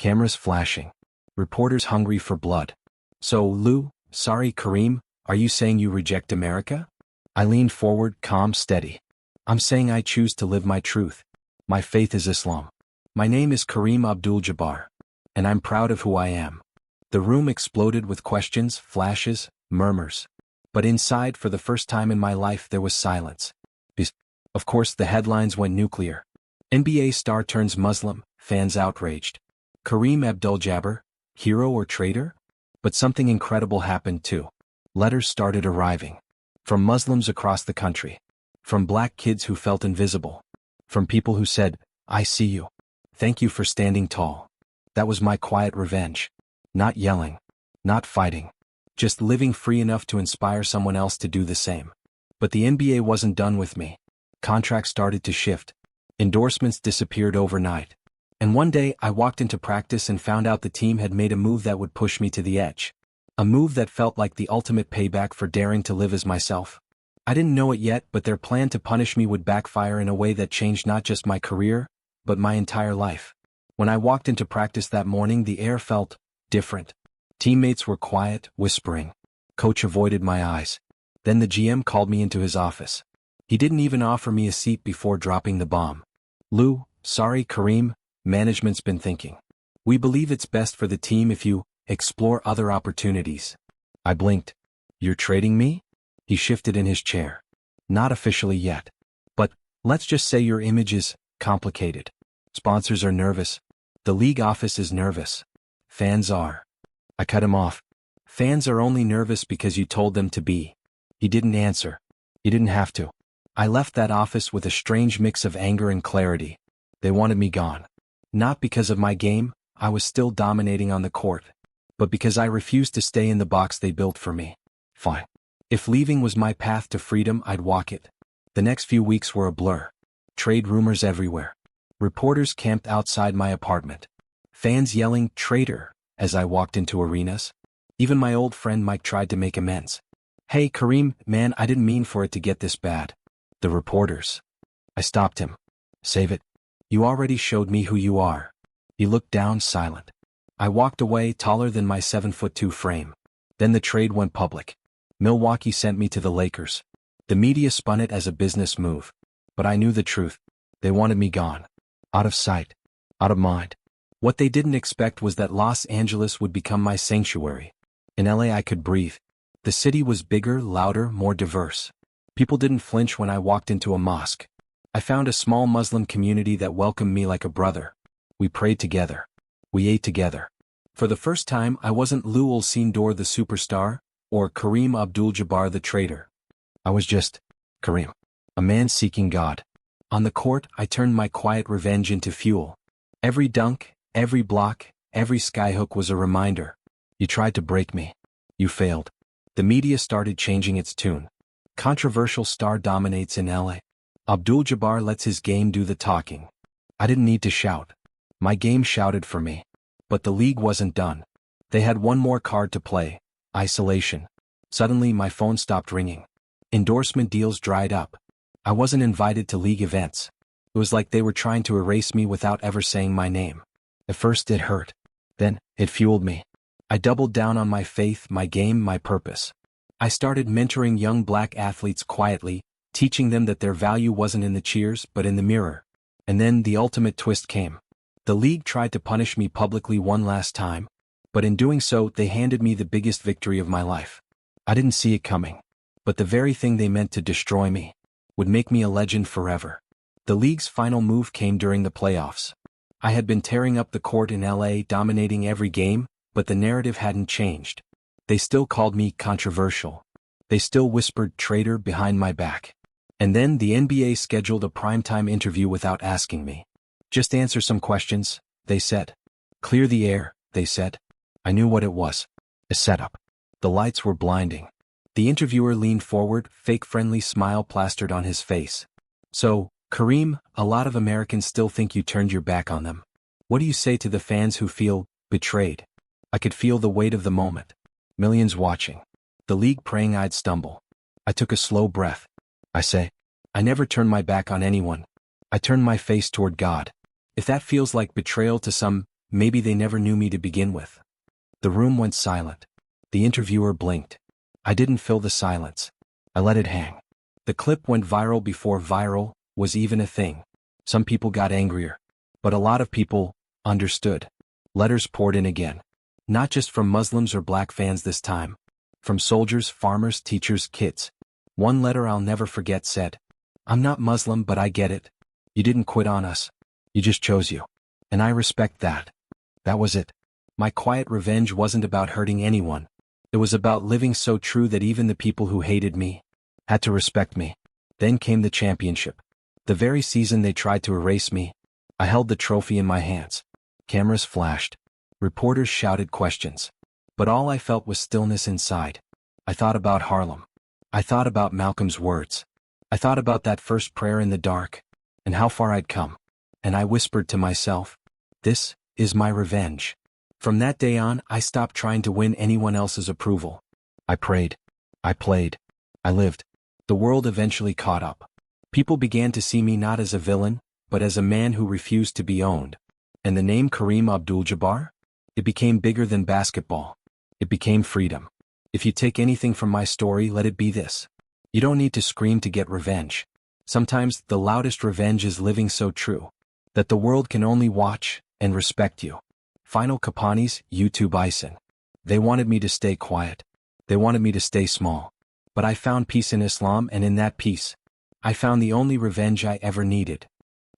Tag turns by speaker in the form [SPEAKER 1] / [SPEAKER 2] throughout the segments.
[SPEAKER 1] Cameras flashing. Reporters hungry for blood. So, Lou, sorry Kareem, are you saying you reject America? I leaned forward, calm, steady. I'm saying I choose to live my truth. My faith is Islam. My name is Kareem Abdul Jabbar. And I'm proud of who I am. The room exploded with questions, flashes, murmurs. But inside, for the first time in my life, there was silence. Of course, the headlines went nuclear. NBA star turns Muslim, fans outraged. Kareem Abdul Jabbar, hero or traitor? But something incredible happened too. Letters started arriving. From Muslims across the country. From black kids who felt invisible. From people who said, I see you. Thank you for standing tall. That was my quiet revenge. Not yelling. Not fighting. Just living free enough to inspire someone else to do the same. But the NBA wasn't done with me. Contracts started to shift. Endorsements disappeared overnight. And one day I walked into practice and found out the team had made a move that would push me to the edge. A move that felt like the ultimate payback for daring to live as myself. I didn't know it yet, but their plan to punish me would backfire in a way that changed not just my career, but my entire life. When I walked into practice that morning, the air felt different. Teammates were quiet, whispering. Coach avoided my eyes. Then the GM called me into his office. He didn't even offer me a seat before dropping the bomb. Lou, sorry Kareem, management's been thinking. We believe it's best for the team if you explore other opportunities. I blinked. You're trading me? He shifted in his chair. Not officially yet. But let's just say your image is complicated. Sponsors are nervous. The league office is nervous. Fans are. I cut him off. Fans are only nervous because you told them to be. He didn't answer. He didn't have to. I left that office with a strange mix of anger and clarity. They wanted me gone. Not because of my game, I was still dominating on the court, but because I refused to stay in the box they built for me. Fine. If leaving was my path to freedom, I'd walk it. The next few weeks were a blur. Trade rumors everywhere. Reporters camped outside my apartment. Fans yelling, traitor, as I walked into arenas. Even my old friend Mike tried to make amends. Hey Kareem, man, I didn't mean for it to get this bad. The reporters. I stopped him. Save it. You already showed me who you are. He looked down, silent. I walked away, taller than my 7'2" frame. Then the trade went public. Milwaukee sent me to the Lakers. The media spun it as a business move. But I knew the truth. They wanted me gone. Out of sight. Out of mind. What they didn't expect was that Los Angeles would become my sanctuary. In LA I could breathe. The city was bigger, louder, more diverse. People didn't flinch when I walked into a mosque. I found a small Muslim community that welcomed me like a brother. We prayed together. We ate together. For the first time, I wasn't Lou Alcindor the superstar, or Kareem Abdul Jabbar the traitor. I was just Kareem, a man seeking God. On the court, I turned my quiet revenge into fuel. Every dunk, every block, every skyhook was a reminder. You tried to break me. You failed. The media started changing its tune. Controversial star dominates in LA. Abdul Jabbar lets his game do the talking. I didn't need to shout. My game shouted for me. But the league wasn't done. They had one more card to play. Isolation. Suddenly my phone stopped ringing. Endorsement deals dried up. I wasn't invited to league events. It was like they were trying to erase me without ever saying my name. At first it hurt. Then, it fueled me. I doubled down on my faith, my game, my purpose. I started mentoring young black athletes quietly, teaching them that their value wasn't in the cheers but in the mirror. And then the ultimate twist came. The league tried to punish me publicly one last time, but in doing so they handed me the biggest victory of my life. I didn't see it coming. But the very thing they meant to destroy me would make me a legend forever. The league's final move came during the playoffs. I had been tearing up the court in LA, dominating every game, but the narrative hadn't changed. They still called me controversial. They still whispered traitor behind my back. And then the NBA scheduled a primetime interview without asking me. Just answer some questions, they said. Clear the air, they said. I knew what it was. A setup. The lights were blinding. The interviewer leaned forward, fake friendly smile plastered on his face. So, Kareem, a lot of Americans still think you turned your back on them. What do you say to the fans who feel betrayed? I could feel the weight of the moment. Millions watching. The league praying I'd stumble. I took a slow breath. I say, I never turn my back on anyone. I turn my face toward God. If that feels like betrayal to some, maybe they never knew me to begin with. The room went silent. The interviewer blinked. I didn't fill the silence. I let it hang. The clip went viral before viral was even a thing. Some people got angrier. But a lot of people understood. Letters poured in again. Not just from Muslims or black fans this time. From soldiers, farmers, teachers, kids. One letter I'll never forget said, "I'm not Muslim, but I get it. You didn't quit on us. You just chose you. And I respect that." That was it. My quiet revenge wasn't about hurting anyone. It was about living so true that even the people who hated me had to respect me. Then came the championship. The very season they tried to erase me, I held the trophy in my hands. Cameras flashed. Reporters shouted questions. But all I felt was stillness inside. I thought about Harlem. I thought about Malcolm's words. I thought about that first prayer in the dark, and how far I'd come. And I whispered to myself, this is my revenge. From that day on, I stopped trying to win anyone else's approval. I prayed. I played. I lived. The world eventually caught up. People began to see me not as a villain, but as a man who refused to be owned. And the name Kareem Abdul Jabbar? It became bigger than basketball. It became freedom. If you take anything from my story, let it be this. You don't need to scream to get revenge. Sometimes the loudest revenge is living so true that the world can only watch and respect you. Final Kapanis, YouTube Ison. They wanted me to stay quiet. They wanted me to stay small. But I found peace in Islam, and in that peace, I found the only revenge I ever needed.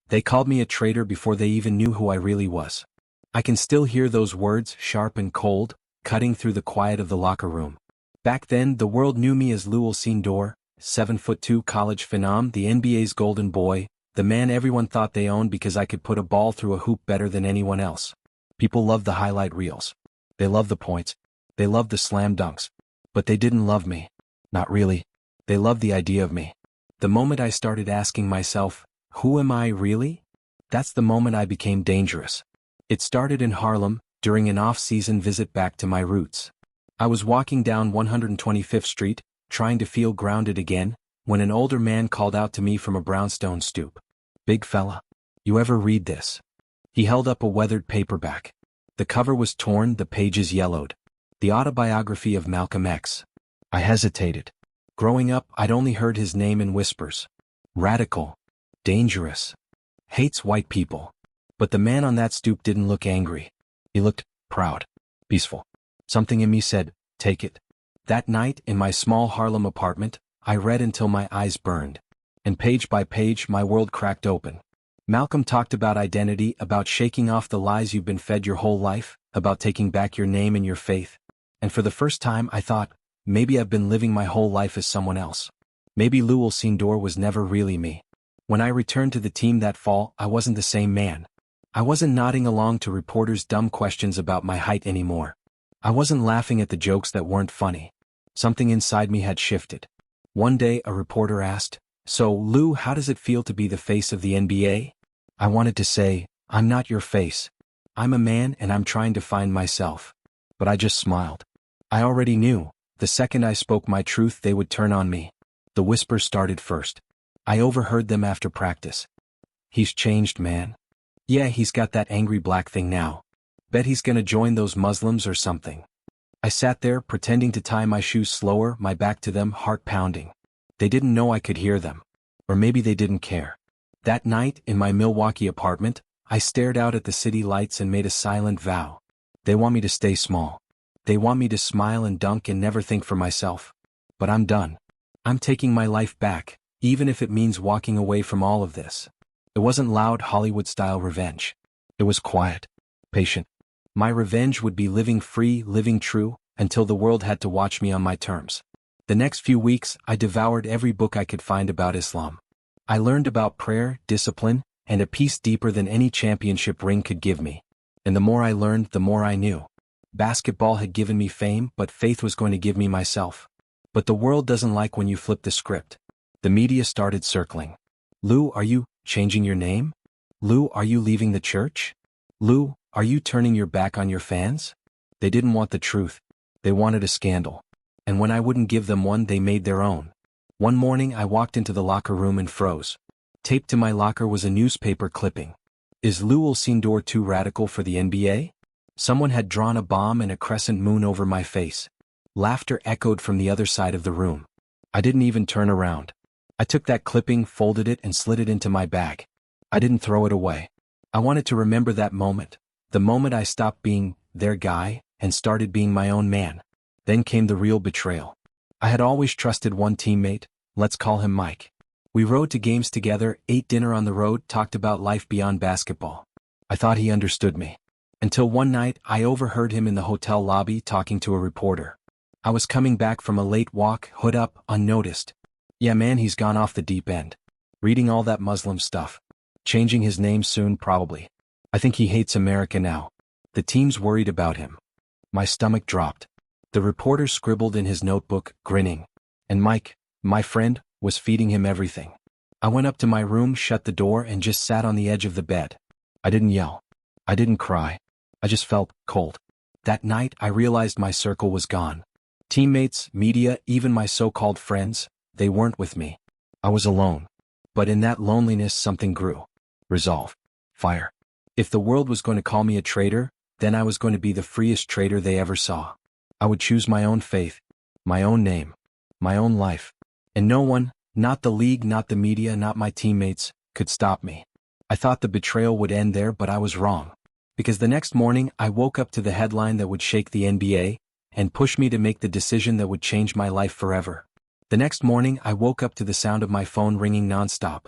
[SPEAKER 1] They called me a traitor before they even knew who I really was. I can still hear those words, sharp and cold, cutting through the quiet of the locker room. Back then, the world knew me as Lou Alcindor, 7'2" college phenom, the NBA's golden boy, the man everyone thought they owned because I could put a ball through a hoop better than anyone else. People loved the highlight reels. They loved the points. They loved the slam dunks. But they didn't love me. Not really. They loved the idea of me. The moment I started asking myself, who am I really? That's the moment I became dangerous. It started in Harlem, during an off-season visit back to my roots. I was walking down 125th Street, trying to feel grounded again, when an older man called out to me from a brownstone stoop. "Big fella, you ever read this?" He held up a weathered paperback. The cover was torn, the pages yellowed. The autobiography of Malcolm X. I hesitated. Growing up, I'd only heard his name in whispers. Radical. Dangerous. Hates white people. But the man on that stoop didn't look angry. He looked proud. Peaceful. Something in me said, take it. That night, in my small Harlem apartment, I read until my eyes burned. And page by page, my world cracked open. Malcolm talked about identity, about shaking off the lies you've been fed your whole life, about taking back your name and your faith. And for the first time, I thought, maybe I've been living my whole life as someone else. Maybe Lou Alcindor was never really me. When I returned to the team that fall, I wasn't the same man. I wasn't nodding along to reporters' dumb questions about my height anymore. I wasn't laughing at the jokes that weren't funny. Something inside me had shifted. One day, a reporter asked, "So, Lou, how does it feel to be the face of the NBA?" I wanted to say, "I'm not your face. I'm a man and I'm trying to find myself." But I just smiled. I already knew, the second I spoke my truth they would turn on me. The whispers started first. I overheard them after practice. "He's changed, man. Yeah, he's got that angry black thing now. Bet he's gonna join those Muslims or something." I sat there, pretending to tie my shoes slower, my back to them, heart pounding. They didn't know I could hear them. Or maybe they didn't care. That night, in my Milwaukee apartment, I stared out at the city lights and made a silent vow. They want me to stay small. They want me to smile and dunk and never think for myself. But I'm done. I'm taking my life back, even if it means walking away from all of this. It wasn't loud Hollywood-style revenge. It was quiet, patient. My revenge would be living free, living true, until the world had to watch me on my terms. The next few weeks, I devoured every book I could find about Islam. I learned about prayer, discipline, and a peace deeper than any championship ring could give me. And the more I learned, the more I knew. Basketball had given me fame, but faith was going to give me myself. But the world doesn't like when you flip the script. The media started circling. "Lou, are you changing your name? Lou, are you leaving the church? Lou, are you turning your back on your fans?" They didn't want the truth. They wanted a scandal. And when I wouldn't give them one, they made their own. One morning I walked into the locker room and froze. Taped to my locker was a newspaper clipping. Is Lou Alcindor too radical for the NBA? Someone had drawn a bomb and a crescent moon over my face. Laughter echoed from the other side of the room. I didn't even turn around. I took that clipping, folded it, and slid it into my bag. I didn't throw it away. I wanted to remember that moment, the moment I stopped being their guy and started being my own man. Then came the real betrayal. I had always trusted one teammate, let's call him Mike. We rode to games together, ate dinner on the road, talked about life beyond basketball. I thought he understood me. Until one night, I overheard him in the hotel lobby talking to a reporter. I was coming back from a late walk, hood up, unnoticed. Yeah man, he's gone off the deep end. Reading all that Muslim stuff. Changing his name soon, probably. I think he hates America now. The team's worried about him. My stomach dropped. The reporter scribbled in his notebook, grinning. And Mike, my friend, was feeding him everything. I went up to my room, shut the door, and just sat on the edge of the bed. I didn't yell. I didn't cry. I just felt cold. That night, I realized my circle was gone. Teammates, media, even my so-called friends, they weren't with me. I was alone. But in that loneliness, something grew. Resolve. Fire. If the world was going to call me a traitor, then I was going to be the freest traitor they ever saw. I would choose my own faith, my own name, my own life. And no one, not the league, not the media, not my teammates, could stop me. I thought the betrayal would end there, but I was wrong. Because the next morning, I woke up to the headline that would shake the NBA and push me to make the decision that would change my life forever. The next morning, I woke up to the sound of my phone ringing nonstop.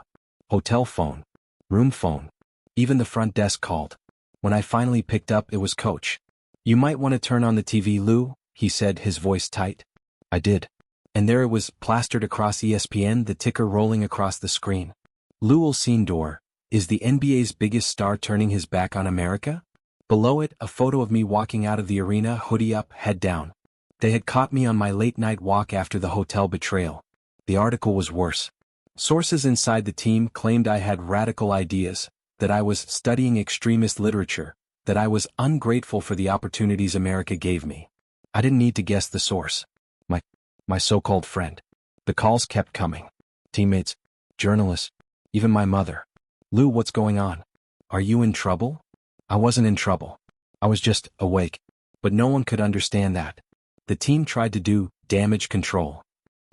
[SPEAKER 1] Hotel phone. Room phone. Even the front desk called. When I finally picked up, it was Coach. You might want to turn on the TV, Lou, he said, his voice tight. I did. And there it was, plastered across ESPN, the ticker rolling across the screen. Lou Alcindor, is the NBA's biggest star turning his back on America? Below it, a photo of me walking out of the arena, hoodie up, head down. They had caught me on my late-night walk after the hotel betrayal. The article was worse. Sources inside the team claimed I had radical ideas, that I was studying extremist literature, that I was ungrateful for the opportunities America gave me. I didn't need to guess the source. My so-called friend. The calls kept coming. Teammates, journalists, even my mother. Lou, what's going on? Are you in trouble? I wasn't in trouble. I was just awake. But no one could understand that. The team tried to do damage control.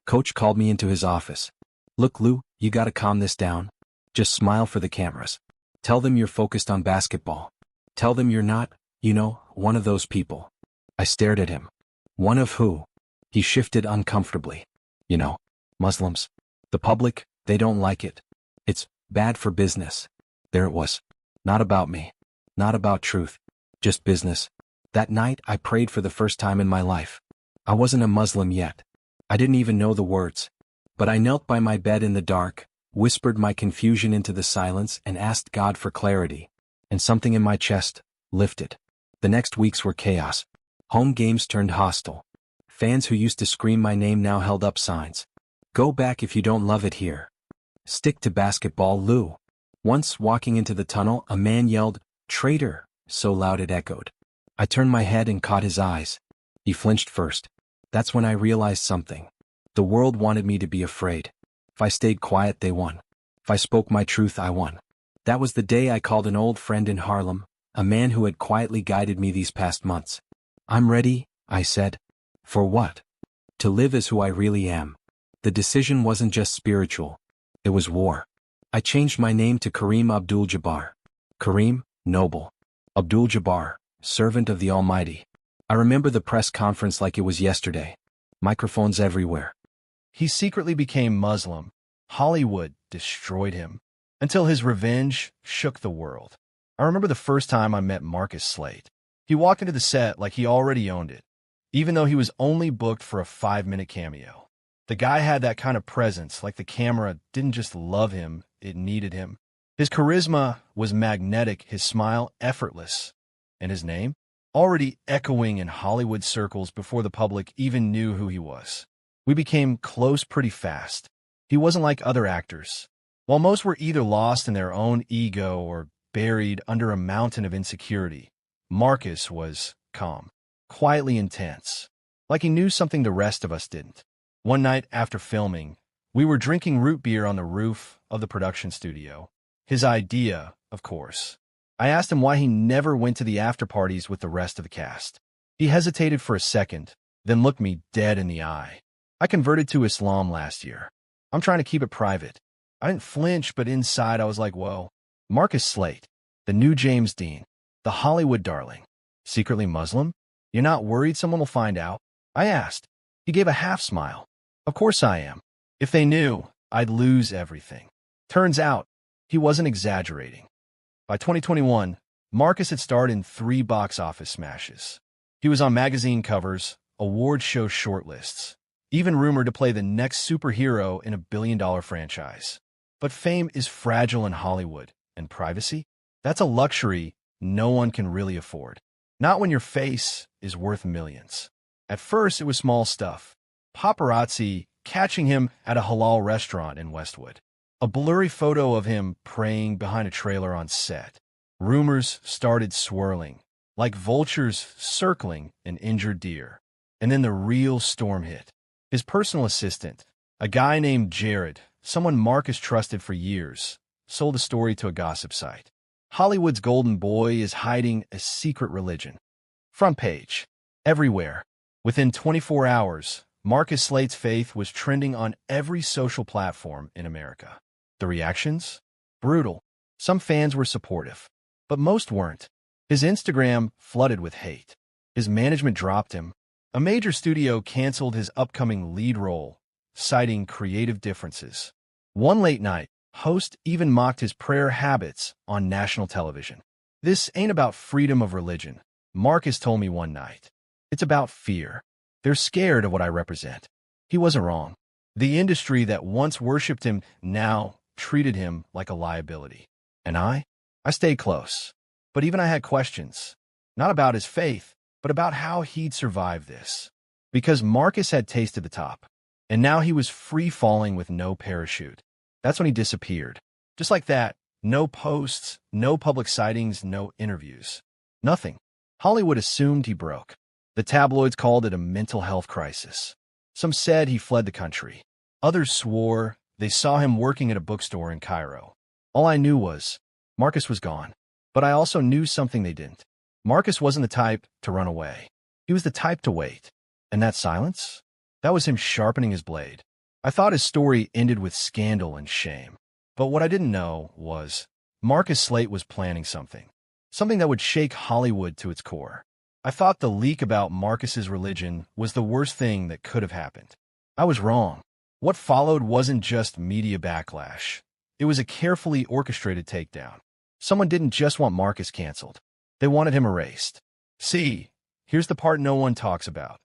[SPEAKER 1] Coach called me into his office. Look, Lou, you gotta calm this down. Just smile for the cameras. Tell them you're focused on basketball. Tell them you're not, one of those people. I stared at him. One of who? He shifted uncomfortably. Muslims. The public, they don't like it. It's bad for business. There it was. Not about me. Not about truth. Just business. That night, I prayed for the first time in my life. I wasn't a Muslim yet. I didn't even know the words. But I knelt by my bed in the dark, whispered my confusion into the silence, and asked God for clarity. And something in my chest lifted. The next weeks were chaos. Home games turned hostile. Fans who used to scream my name now held up signs. Go back if you don't love it here. Stick to basketball, Lou. Once, walking into the tunnel, a man yelled, "Traitor," so loud it echoed. I turned my head and caught his eyes. He flinched first. That's when I realized something. The world wanted me to be afraid. If I stayed quiet, they won. If I spoke my truth, I won. That was the day I called an old friend in Harlem, a man who had quietly guided me these past months. I'm ready, I said. For what? To live as who I really am. The decision wasn't just spiritual. It was war. I changed my name to Kareem Abdul Jabbar. Kareem, noble. Abdul Jabbar, servant of the Almighty. I remember the press conference like it was yesterday. Microphones everywhere.
[SPEAKER 2] He secretly became Muslim. Hollywood destroyed him. Until his revenge shook the world. I remember the first time I met Marcus Slate. He walked into the set like he already owned it, even though he was only booked for a 5-minute cameo. The guy had that kind of presence, like the camera didn't just love him, it needed him. His charisma was magnetic, his smile effortless, and his name already echoing in Hollywood circles before the public even knew who he was. We became close pretty fast. He wasn't like other actors. While most were either lost in their own ego or buried under a mountain of insecurity, Marcus was calm, quietly intense, like he knew something the rest of us didn't. One night after filming, we were drinking root beer on the roof of the production studio. His idea, of course, I asked him why he never went to the after-parties with the rest of the cast. He hesitated for a second, then looked me dead in the eye. I converted to Islam last year. I'm trying to keep it private. I didn't flinch, but inside I was like, whoa. Marcus Slate, the new James Dean, the Hollywood darling. Secretly Muslim? You're not worried someone will find out? I asked. He gave a half smile. Of course I am. If they knew, I'd lose everything. Turns out, he wasn't exaggerating. By 2021, Marcus had starred in 3 box office smashes. He was on magazine covers, award show shortlists, even rumored to play the next superhero in a billion-dollar franchise. But fame is fragile in Hollywood, and privacy? That's a luxury no one can really afford. Not when your face is worth millions. At first, it was small stuff. Paparazzi catching him at a halal restaurant in Westwood. A blurry photo of him praying behind a trailer on set. Rumors started swirling, like vultures circling an injured deer. And then the real storm hit. His personal assistant, a guy named Jared, someone Marcus trusted for years, sold a story to a gossip site. Hollywood's golden boy is hiding a secret religion. Front page. Everywhere. Within 24 hours, Marcus Slate's faith was trending on every social platform in America. The reactions? Brutal. Some fans were supportive, but most weren't. His Instagram flooded with hate. His management dropped him. A major studio canceled his upcoming lead role, citing creative differences. One late night, host even mocked his prayer habits on national television. This ain't about freedom of religion, Marcus told me one night. It's about fear. They're scared of what I represent. He wasn't wrong. The industry that once worshipped him now treated him like a liability. And I stayed close. But even I had questions, not about his faith, but about how he'd survive this. Because Marcus had tasted the top, and now he was free-falling with no parachute. That's when he disappeared. Just like that, no posts, no public sightings, no interviews. Nothing. Hollywood assumed he broke. The tabloids called it a mental health crisis. Some said he fled the country. Others swore they saw him working at a bookstore in Cairo. All I knew was Marcus was gone. But I also knew something they didn't. Marcus wasn't the type to run away. He was the type to wait. And that silence? That was him sharpening his blade. I thought his story ended with scandal and shame. But what I didn't know was Marcus Slate was planning something. Something that would shake Hollywood to its core. I thought the leak about Marcus's religion was the worst thing that could have happened. I was wrong. What followed wasn't just media backlash. It was a carefully orchestrated takedown. Someone didn't just want Marcus canceled. They wanted him erased. See, here's the part no one talks about.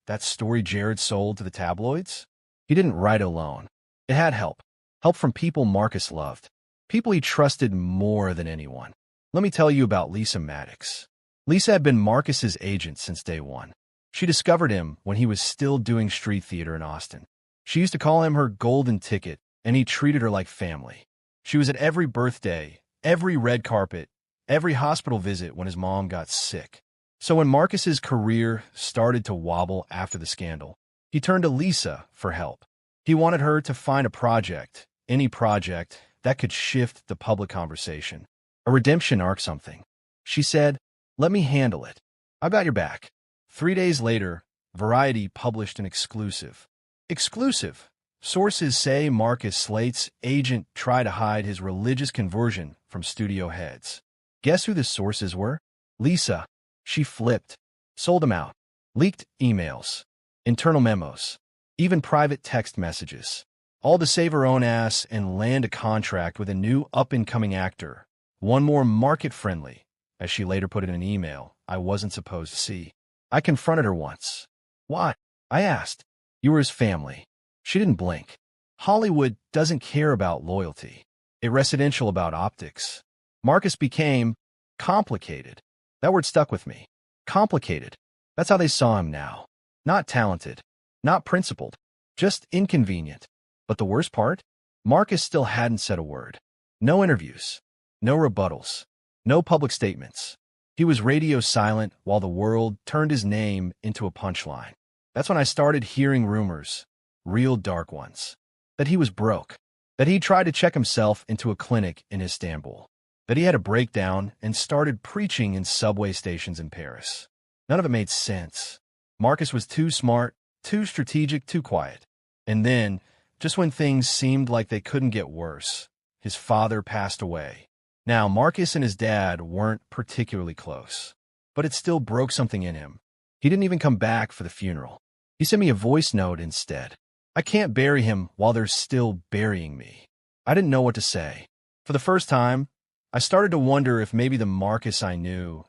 [SPEAKER 2] That story Jared sold to the tabloids? He didn't write alone. It had help. Help from people Marcus loved. People he trusted more than anyone. Let me tell you about Lisa Maddox. Lisa had been Marcus's agent since day one. She discovered him when he was still doing street theater in Austin. She used to call him her golden ticket, and he treated her like family. She was at every birthday, every red carpet, every hospital visit when his mom got sick. So when Marcus's career started to wobble after the scandal, he turned to Lisa for help. He wanted her to find a project, any project, that could shift the public conversation. A redemption arc, something. She said, "Let me handle it. I got your back." 3 days later, Variety published an exclusive. Exclusive. Sources say Marcus Slate's agent tried to hide his religious conversion from studio heads. Guess who the sources were? Lisa. She flipped. Sold him out. Leaked emails. Internal memos. Even private text messages. All to save her own ass and land a contract with a new up-and-coming actor. One more market-friendly, as she later put it in an email I wasn't supposed to see. I confronted her once. Why? I asked. You were his family. She didn't blink. Hollywood doesn't care about loyalty. It's residential about optics. Marcus became complicated. That word stuck with me. Complicated. That's how they saw him now. Not talented. Not principled. Just inconvenient. But the worst part? Marcus still hadn't said a word. No interviews. No rebuttals. No public statements. He was radio silent while the world turned his name into a punchline. That's when I started hearing rumors, real dark ones, that he was broke, that he tried to check himself into a clinic in Istanbul, that he had a breakdown and started preaching in subway stations in Paris. None of it made sense. Marcus was too smart, too strategic, too quiet. And then, just when things seemed like they couldn't get worse, his father passed away. Now, Marcus and his dad weren't particularly close, but it still broke something in him. He didn't even come back for the funeral. He sent me a voice note instead. I can't bury him while they're still burying me. I didn't know what to say. For the first time, I started to wonder if maybe the Marcus I knew,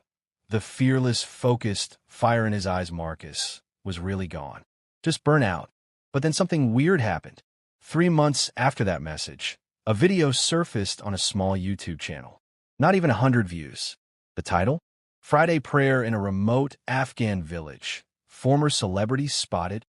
[SPEAKER 2] the fearless, focused, fire in his eyes Marcus, was really gone. Just burnt out. But then something weird happened. 3 months after that message, a video surfaced on a small YouTube channel. Not even 100 views. The title? Friday Prayer in a Remote Afghan Village. Former Celebrities Spotted.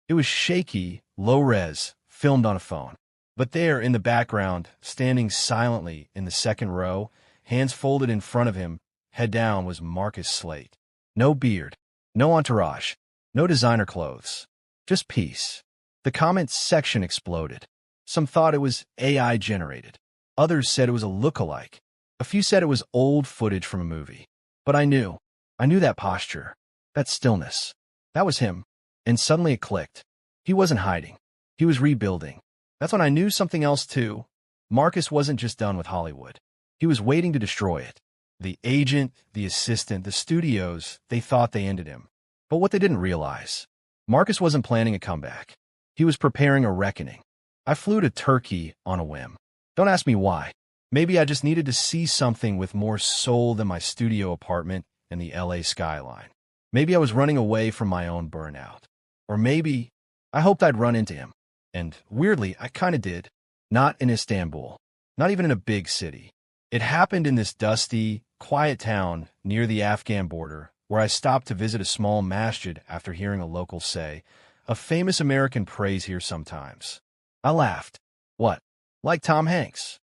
[SPEAKER 2] It was shaky, low-res, filmed on a phone. But there, in the background, standing silently in the second row, hands folded in front of him, head down, was Marcus Slate. No beard, no entourage, no designer clothes. Just peace. The comments section exploded. Some thought it was AI generated. Others said it was a look-alike. A few said it was old footage from a movie. But I knew that posture, that stillness. That was him. And suddenly it clicked. He wasn't hiding. He was rebuilding. That's when I knew something else too. Marcus wasn't just done with Hollywood. He was waiting to destroy it. The agent, the assistant, the studios, they thought they ended him. But what they didn't realize, Marcus wasn't planning a comeback. He was preparing a reckoning. I flew to Turkey on a whim. Don't ask me why. Maybe I just needed to see something with more soul than my studio apartment and the LA skyline. Maybe I was running away from my own burnout. Or maybe I hoped I'd run into him. And weirdly, I kind of did. Not in Istanbul. Not even in a big city. It happened in this dusty, quiet town near the Afghan border, where I stopped to visit a small masjid after hearing a local say, "A famous American prays here sometimes." I laughed. What? Like Tom Hanks?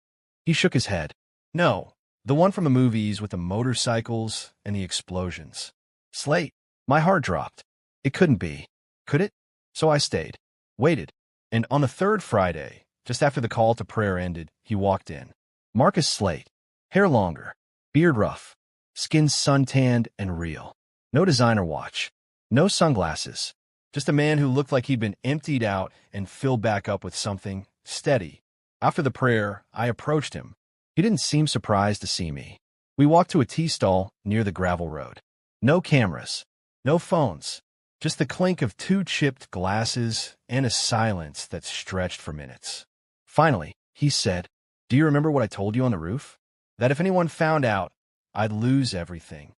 [SPEAKER 2] He shook his head. No, the one from the movies with the motorcycles and the explosions. Slate. My heart dropped. It couldn't be. Could it? So I stayed. Waited. And on the third Friday, just after the call to prayer ended, he walked in. Marcus Slate. Hair longer. Beard rough. Skin suntanned and real. No designer watch. No sunglasses. Just a man who looked like he'd been emptied out and filled back up with something steady. After the prayer, I approached him. He didn't seem surprised to see me. We walked to a tea stall near the gravel road. No cameras. No phones. Just the clink of 2 chipped glasses and a silence that stretched for minutes. Finally, he said, "Do you remember what I told you on the roof? That if anyone found out, I'd lose everything."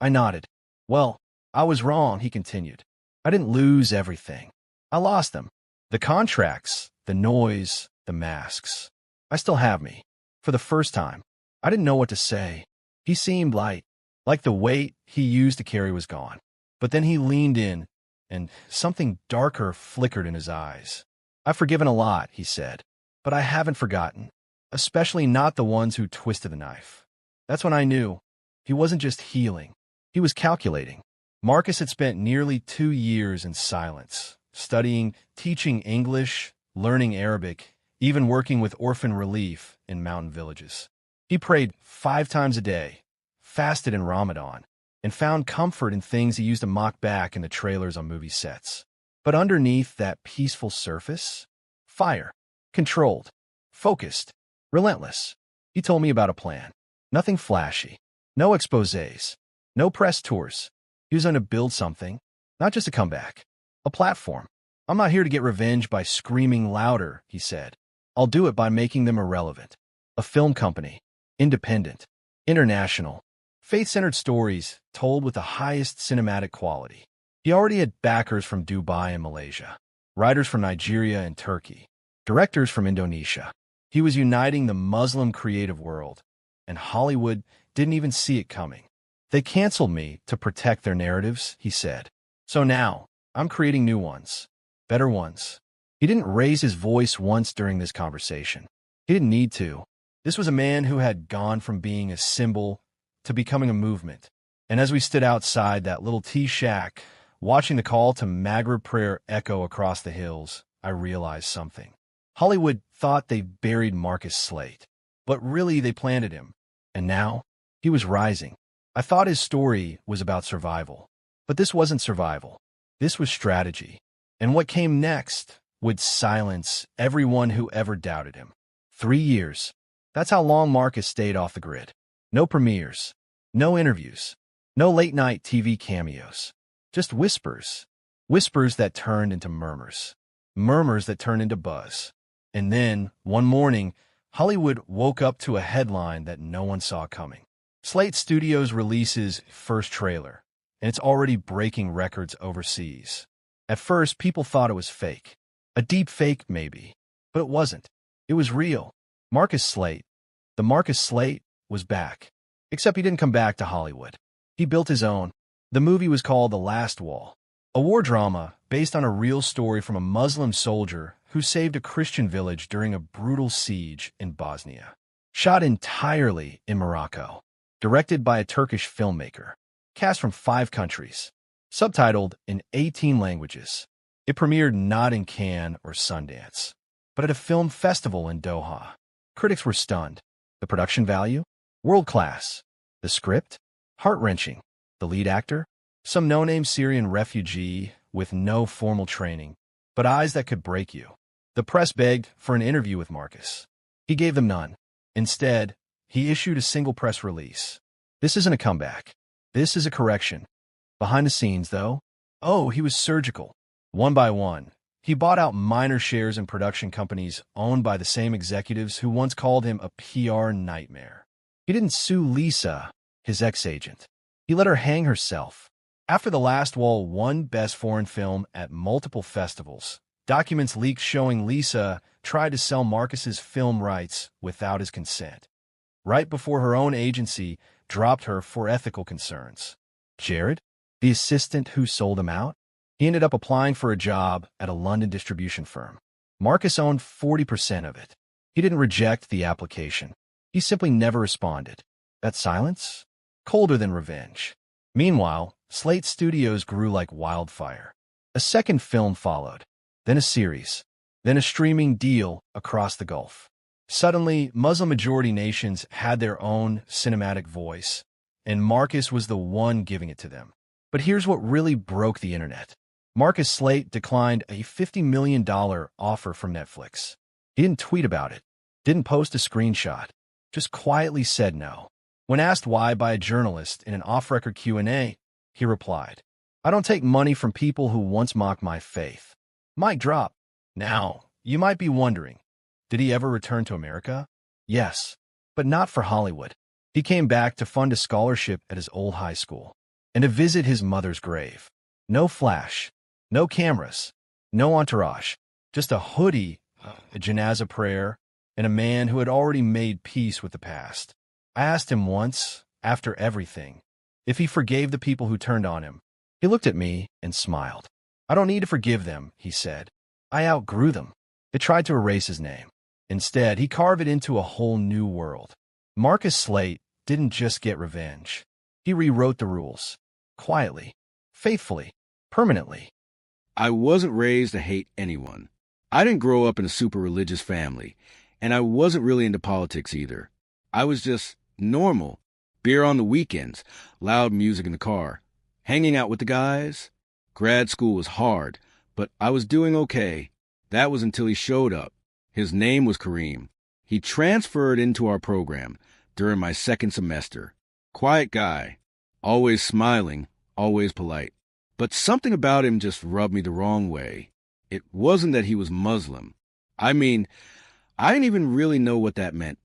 [SPEAKER 2] I nodded. "Well, I was wrong," he continued. "I didn't lose everything. I lost them. The contracts, the noise, the masks. I still have me. For the first time, I didn't know what to say. He seemed light, like the weight he used to carry was gone. But then he leaned in, and something darker flickered in his eyes. "I've forgiven a lot," he said, "but I haven't forgotten, especially not the ones who twisted the knife." That's when I knew he wasn't just healing. He was calculating. Marcus had spent nearly 2 years in silence, studying, teaching English, learning Arabic, even working with orphan relief in mountain villages. He prayed 5 times a day, fasted in Ramadan, and found comfort in things he used to mock back in the trailers on movie sets. But underneath that peaceful surface, fire, controlled, focused, relentless. He told me about a plan. Nothing flashy, no exposés, no press tours. He was going to build something, not just a comeback, a platform. "I'm not here to get revenge by screaming louder," he said. "I'll do it by making them irrelevant. A film company, independent, international, faith-centered stories told with the highest cinematic quality." He already had backers from Dubai and Malaysia, writers from Nigeria and Turkey, directors from Indonesia. He was uniting the Muslim creative world, and Hollywood didn't even see it coming. "They canceled me to protect their narratives," he said. "So now, I'm creating new ones, better ones." He didn't raise his voice once during this conversation. He didn't need to. This was a man who had gone from being a symbol to becoming a movement. And as we stood outside that little tea shack, watching the call to Maghrib prayer echo across the hills, I realized something. Hollywood thought they buried Marcus Slate, but really they planted him. And now, he was rising. I thought his story was about survival. But this wasn't survival. This was strategy. And what came next would silence everyone who ever doubted him. 3 years. That's how long Marcus stayed off the grid. No premieres. No interviews. No late-night TV cameos. Just whispers. Whispers that turned into murmurs. Murmurs that turned into buzz. And then, one morning, Hollywood woke up to a headline that no one saw coming. Slate Studios releases first trailer, and it's already breaking records overseas. At first, people thought it was fake. A deep fake, maybe. But it wasn't. It was real. Marcus Slate. The Marcus Slate was back. Except he didn't come back to Hollywood. He built his own. The movie was called The Last Wall, a war drama based on a real story from a Muslim soldier who saved a Christian village during a brutal siege in Bosnia. Shot entirely in Morocco. Directed by a Turkish filmmaker. Cast from 5 countries. Subtitled in 18 languages. It premiered not in Cannes or Sundance, but at a film festival in Doha. Critics were stunned. The production value? World-class. The script? Heart-wrenching. The lead actor? Some no-name Syrian refugee with no formal training, but eyes that could break you. The press begged for an interview with Marcus. He gave them none. Instead, he issued a single press release. This isn't a comeback. This is a correction. Behind the scenes, though, he was surgical. One by one, he bought out minor shares in production companies owned by the same executives who once called him a PR nightmare. He didn't sue Lisa, his ex-agent. He let her hang herself. After The Last Wall won Best Foreign Film at multiple festivals, documents leaked showing Lisa tried to sell Marcus's film rights without his consent, right before her own agency dropped her for ethical concerns. Jared, the assistant who sold him out, he ended up applying for a job at a London distribution firm. Marcus owned 40% of it. He didn't reject the application. He simply never responded. That silence? Colder than revenge. Meanwhile, Slate Studios grew like wildfire. A second film followed, then a series, then a streaming deal across the Gulf. Suddenly, Muslim-majority nations had their own cinematic voice, and Marcus was the one giving it to them. But here's what really broke the internet. Marcus Slate declined a $50 million offer from Netflix. He didn't tweet about it, didn't post a screenshot, just quietly said no. When asked why by a journalist in an off-record Q&A, he replied, "I don't take money from people who once mocked my faith." Mic drop. Now, you might be wondering, did he ever return to America? Yes, but not for Hollywood. He came back to fund a scholarship at his old high school and to visit his mother's grave. No flash, no cameras, no entourage, just a hoodie, a janazah prayer, and a man who had already made peace with the past. I asked him once, after everything, if he forgave the people who turned on him. He looked at me and smiled. "I don't need to forgive them," he said. "I outgrew them." It tried to erase his name. Instead, he carved it into a whole new world. Marcus Slate didn't just get revenge. He rewrote the rules. Quietly, faithfully, permanently.
[SPEAKER 3] I wasn't raised to hate anyone. I didn't grow up in a super religious family, and I wasn't really into politics either. I was just normal. Beer on the weekends, loud music in the car, hanging out with the guys. Grad school was hard, but I was doing okay. That was until he showed up. His name was Kareem. He transferred into our program during my second semester. Quiet guy, always smiling, always polite. But something about him just rubbed me the wrong way. It wasn't that he was Muslim. I mean, I didn't even really know what that meant,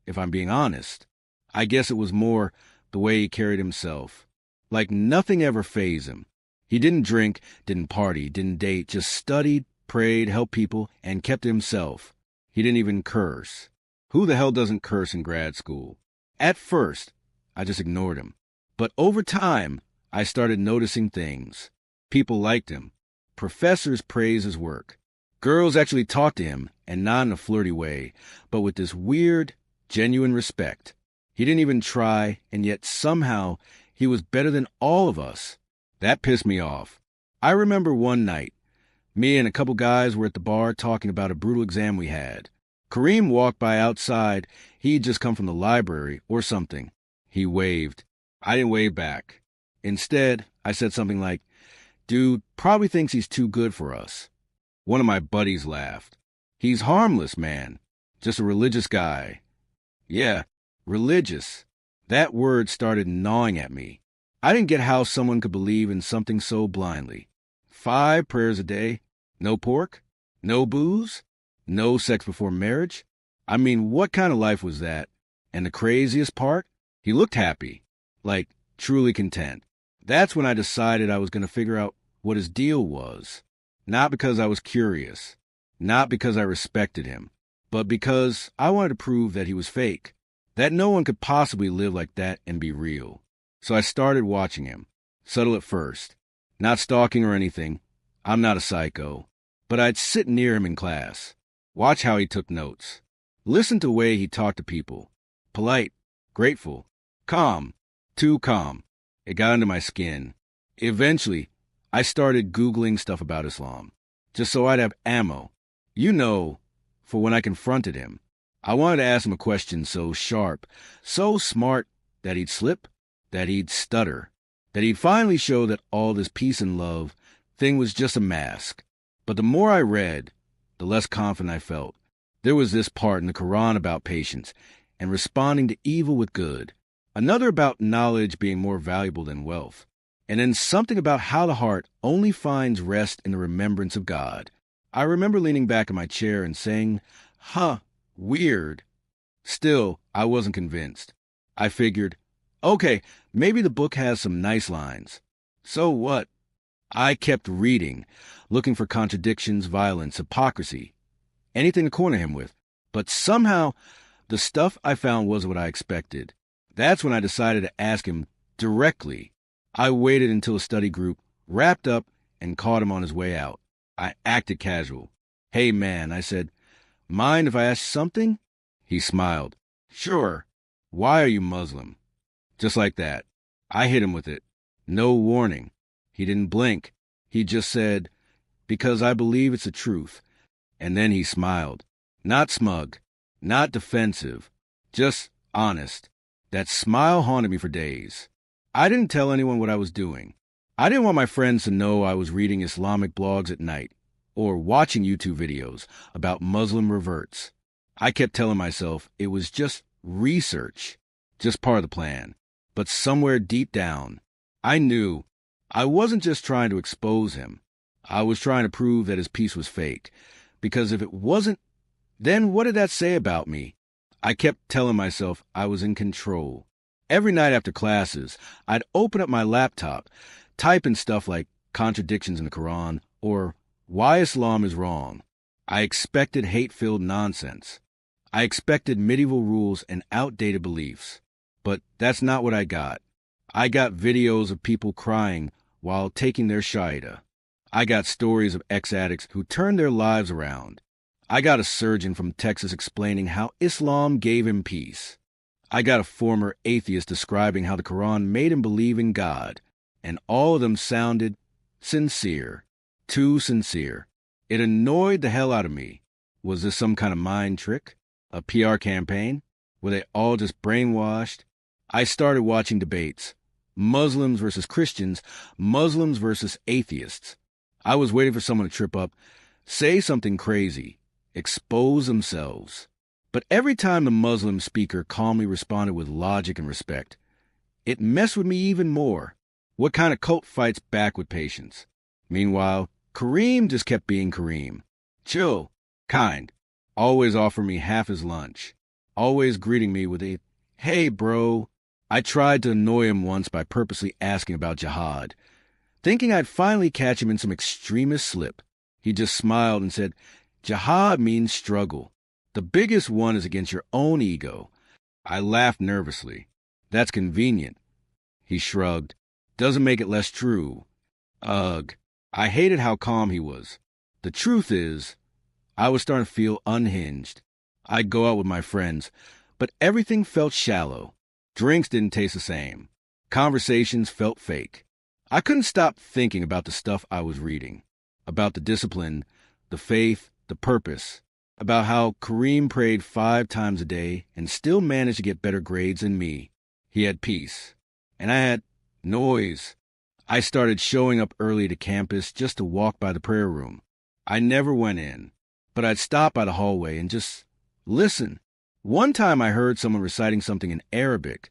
[SPEAKER 3] if I'm being honest. I guess it was more the way he carried himself. Like nothing ever fazed him. He didn't drink, didn't party, didn't date, just studied, prayed, helped people, and kept to himself. He didn't even curse. Who the hell doesn't curse in grad school? At first, I just ignored him. But over time, I started noticing things. People liked him. Professors praised his work. Girls actually talked to him, and not in a flirty way, but with this weird, genuine respect. He didn't even try, and yet somehow he was better than all of us. That pissed me off. I remember one night, me and a couple guys were at the bar talking about a brutal exam we had. Kareem walked by outside. He'd just come from the library or something. He waved. I didn't wave back. Instead, I said something like, "Dude probably thinks he's too good for us." One of my buddies laughed. "He's harmless, man. Just a religious guy." Yeah, religious. That word started gnawing at me. I didn't get how someone could believe in something so blindly. 5 prayers a day, no pork, no booze, no sex before marriage. I mean, what kind of life was that? And the craziest part? He looked happy, like truly content. That's when I decided I was going to figure out what his deal was. Not because I was curious, not because I respected him, but because I wanted to prove that he was fake, that no one could possibly live like that and be real. So I started watching him, subtle at first, not stalking or anything. I'm not a psycho, but I'd sit near him in class, watch how he took notes, listen to the way he talked to people, polite, grateful, calm, too calm. It got under my skin. Eventually, I started Googling stuff about Islam, just so I'd have ammo, for when I confronted him. I wanted to ask him a question so sharp, so smart, that he'd slip, that he'd stutter, that he'd finally show that all this peace and love thing was just a mask. But the more I read, the less confident I felt. There was this part in the Quran about patience and responding to evil with good, another about knowledge being more valuable than wealth, and then something about how the heart only finds rest in the remembrance of God. I remember leaning back in my chair and saying, weird. Still, I wasn't convinced. I figured, okay, maybe the book has some nice lines. So what? I kept reading, looking for contradictions, violence, hypocrisy, anything to corner him with. But somehow, the stuff I found wasn't what I expected. That's when I decided to ask him directly. I waited until the study group wrapped up and caught him on his way out. I acted casual. "Hey, man," I said, "mind if I ask something?" He smiled. "Sure. Why are you Muslim?" Just like that. I hit him with it. No warning. He didn't blink. He just said, "Because I believe it's the truth." And then he smiled. Not smug, not defensive, just honest. That smile haunted me for days. I didn't tell anyone what I was doing. I didn't want my friends to know I was reading Islamic blogs at night or watching YouTube videos about Muslim reverts. I kept telling myself it was just research, just part of the plan. But somewhere deep down, I knew I wasn't just trying to expose him. I was trying to prove that his piece was fake. Because if it wasn't, then what did that say about me? I kept telling myself I was in control. Every night after classes, I'd open up my laptop, type in stuff like contradictions in the Quran or why Islam is wrong. I expected hate-filled nonsense. I expected medieval rules and outdated beliefs. But that's not what I got. I got videos of people crying while taking their shahada. I got stories of ex-addicts who turned their lives around. I got a surgeon from Texas explaining how Islam gave him peace. I got a former atheist describing how the Quran made him believe in God. And all of them sounded sincere. Too sincere. It annoyed the hell out of me. Was this some kind of mind trick? A PR campaign? Were they all just brainwashed? I started watching debates. Muslims versus Christians, Muslims versus atheists. I was waiting for someone to trip up, say something crazy, expose themselves. But every time the Muslim speaker calmly responded with logic and respect, it messed with me even more. What kind of cult fights back with patience? Meanwhile, Kareem just kept being Kareem. Chill, kind, always offer me half his lunch, always greeting me with a, "Hey, bro." I tried to annoy him once by purposely asking about jihad, thinking I'd finally catch him in some extremist slip. He just smiled and said, "Jihad means struggle. The biggest one is against your own ego." I laughed nervously. "That's convenient." He shrugged. "Doesn't make it less true." Ugh. I hated how calm he was. The truth is, I was starting to feel unhinged. I'd go out with my friends, but everything felt shallow. Drinks didn't taste the same. Conversations felt fake. I couldn't stop thinking about the stuff I was reading, about the discipline, the faith, the purpose. about how Kareem prayed 5 times a day and still managed to get better grades than me. He had peace. And I had noise. I started showing up early to campus just to walk by the prayer room. I never went in, but I'd stop by the hallway and just listen. One time I heard someone reciting something in Arabic.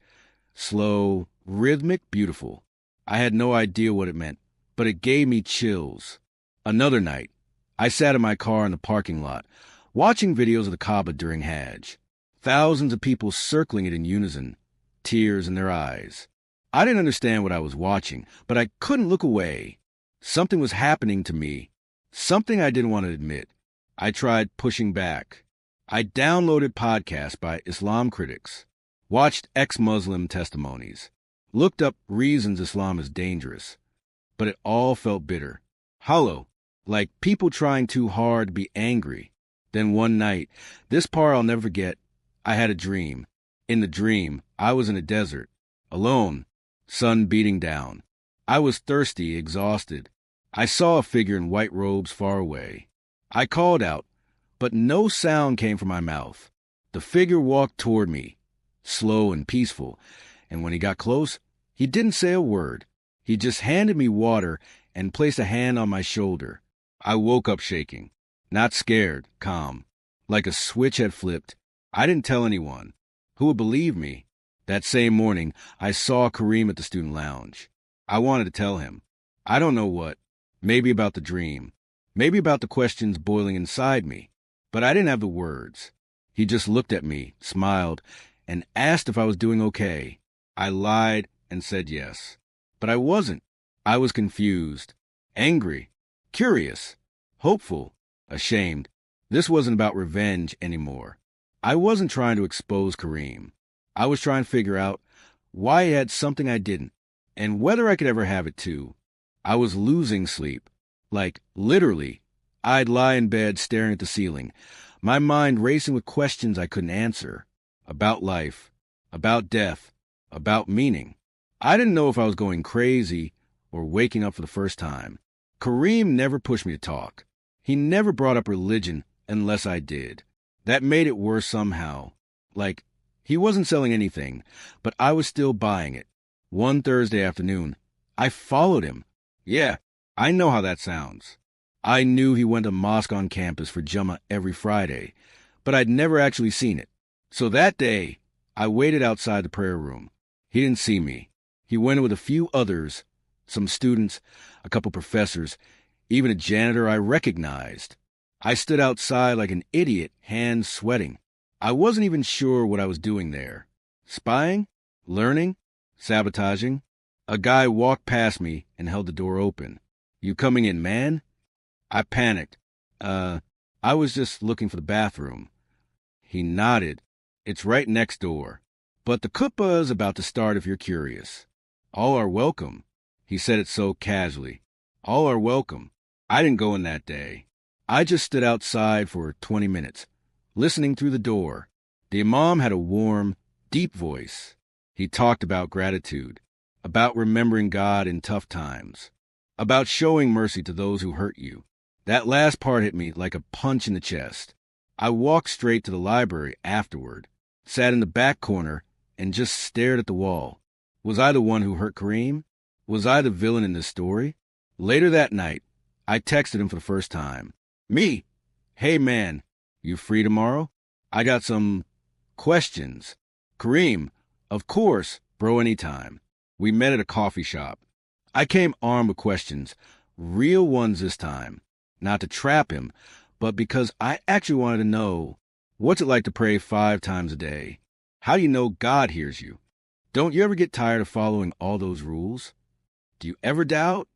[SPEAKER 3] Slow, rhythmic, beautiful. I had no idea what it meant, but it gave me chills. Another night, I sat in my car in the parking lot, watching videos of the Kaaba during Hajj. Thousands of people circling it in unison, tears in their eyes. I didn't understand what I was watching, but I couldn't look away. Something was happening to me, something I didn't want to admit. I tried pushing back. I downloaded podcasts by Islam critics, watched ex-Muslim testimonies, looked up reasons Islam is dangerous, but it all felt bitter, hollow, like people trying too hard to be angry. Then one night, this part I'll never forget, I had a dream. In the dream, I was in a desert, alone, sun beating down. I was thirsty, exhausted. I saw a figure in white robes far away. I called out, but no sound came from my mouth. The figure walked toward me, slow and peaceful, and when he got close, he didn't say a word. He just handed me water and placed a hand on my shoulder. I woke up shaking, not scared, calm, like a switch had flipped. I didn't tell anyone. Who would believe me? That same morning, I saw Kareem at the student lounge. I wanted to tell him. I don't know what. Maybe about the dream. Maybe about the questions boiling inside me. But I didn't have the words. He just looked at me, smiled, and asked if I was doing okay. I lied and said yes. But I wasn't. I was confused, angry, curious, hopeful, ashamed. This wasn't about revenge anymore. I wasn't trying to expose Kareem. I was trying to figure out why he had something I didn't, and whether I could ever have it too. I was losing sleep. Like, literally. I'd lie in bed staring at the ceiling, my mind racing with questions I couldn't answer. About life, about death, about meaning. I didn't know if I was going crazy or waking up for the first time. Kareem never pushed me to talk. He never brought up religion unless I did. That made it worse somehow. Like, he wasn't selling anything, but I was still buying it. One Thursday afternoon, I followed him. Yeah, I know how that sounds. I knew he went to mosque on campus for Jummah every Friday, but I'd never actually seen it. So that day, I waited outside the prayer room. He didn't see me. He went with a few others, some students, a couple professors, even a janitor I recognized. I stood outside like an idiot, hands sweating. I wasn't even sure what I was doing there. Spying? Learning? Sabotaging? A guy walked past me and held the door open. "You coming in, man?" I panicked. I was just looking for the bathroom. He nodded. "It's right next door. But the khutbah is about to start if you're curious. All are welcome." He said it so casually. All are welcome. I didn't go in that day. I just stood outside for 20 minutes, listening through the door. The imam had a warm, deep voice. He talked about gratitude, about remembering God in tough times, about showing mercy to those who hurt you. That last part hit me like a punch in the chest. I walked straight to the library afterward, sat in the back corner, and just stared at the wall. Was I the one who hurt Kareem? Was I the villain in this story? Later that night, I texted him for the first time. "Me. Hey man, you free tomorrow? I got some questions." "Kareem, of course, bro, anytime." We met at a coffee shop. I came armed with questions, real ones this time. Not to trap him, but because I actually wanted to know, what's it like to pray 5 times a day? How do you know God hears you? Don't you ever get tired of following all those rules? Do you ever doubt?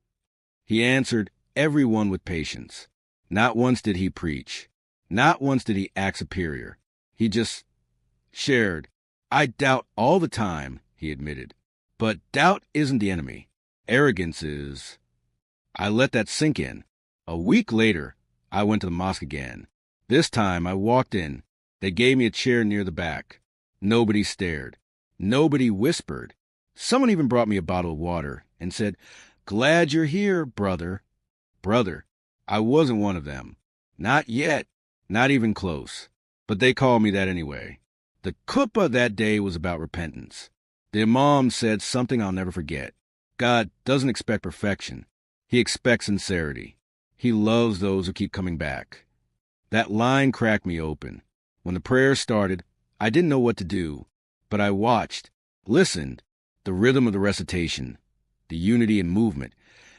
[SPEAKER 3] He answered everyone with patience. Not once did he preach. Not once did he act superior. He just shared. "I doubt all the time," he admitted. But doubt isn't the enemy. Arrogance is. I let that sink in. A week later, I went to the mosque again. This time, I walked in. They gave me a chair near the back. Nobody stared. Nobody whispered. Someone even brought me a bottle of water and said, "Glad you're here, brother." Brother. I wasn't one of them. Not yet. Not even close. But they called me that anyway. The khutbah that day was about repentance. The imam said something I'll never forget. God doesn't expect perfection. He expects sincerity. He loves those who keep coming back. That line cracked me open. When the prayer started, I didn't know what to do, but I watched, listened, the rhythm of the recitation, the unity and movement.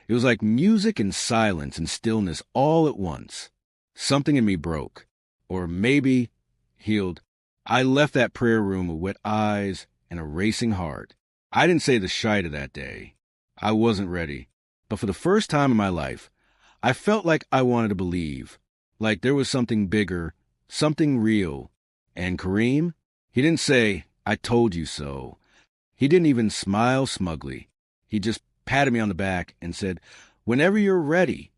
[SPEAKER 3] It was like music and silence and stillness all at once. Something in me broke, or maybe healed. I left that prayer room with wet eyes and a racing heart. I didn't say the shida that day. I wasn't ready. But for the first time in my life, I felt like I wanted to believe, like there was something bigger, something real. And Kareem, he didn't say, "I told you so." He didn't even smile smugly. He just patted me on the back and said, "Whenever you're ready."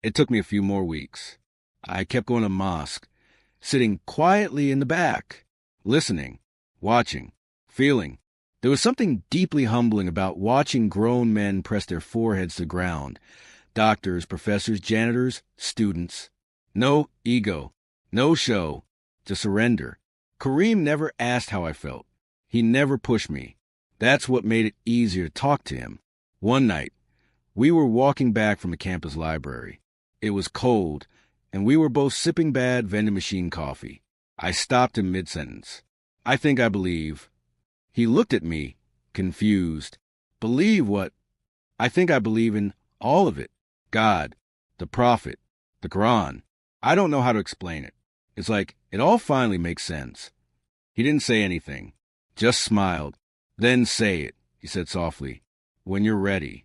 [SPEAKER 3] It took me a few more weeks. I kept going to mosque, sitting quietly in the back, listening, watching, feeling. There was something deeply humbling about watching grown men press their foreheads to the ground. Doctors, professors, janitors, students. No ego, no show, just surrender. Kareem never asked how I felt. He never pushed me. That's what made it easier to talk to him. One night, we were walking back from the campus library. It was cold, and we were both sipping bad vending machine coffee. I stopped him mid-sentence. "I think I believe." He looked at me, confused. "Believe what?" "I think I believe in all of it. God, the Prophet, the Quran. I don't know how to explain it. It's like it all finally makes sense." He didn't say anything, just smiled. "Then say it," he said softly, "when you're ready."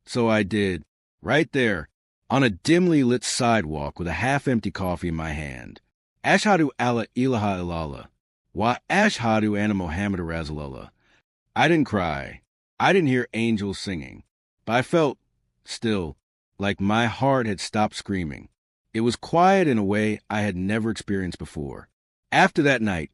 [SPEAKER 3] So I did, right there, on a dimly lit sidewalk with a half-empty coffee in my hand. Ashhadu alla ilaha illallah, wa ashhadu anna Muhammad Rasulullah. I didn't cry. I didn't hear angels singing. But I felt, still, like my heart had stopped screaming. It was quiet in a way I had never experienced before. After that night,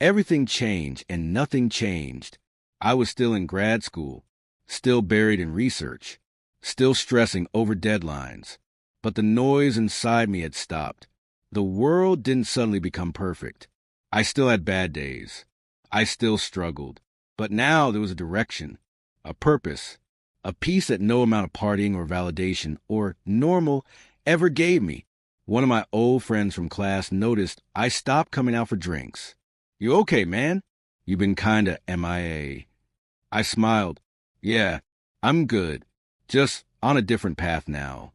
[SPEAKER 3] everything changed and nothing changed. I was still in grad school, still buried in research, still stressing over deadlines. But the noise inside me had stopped. The world didn't suddenly become perfect. I still had bad days. I still struggled. But now there was a direction, a purpose, a peace that no amount of partying or validation or normal ever gave me. One of my old friends from class noticed I stopped coming out for drinks. "You okay, man? You've been kinda MIA. I smiled. "Yeah, I'm good. Just on a different path now."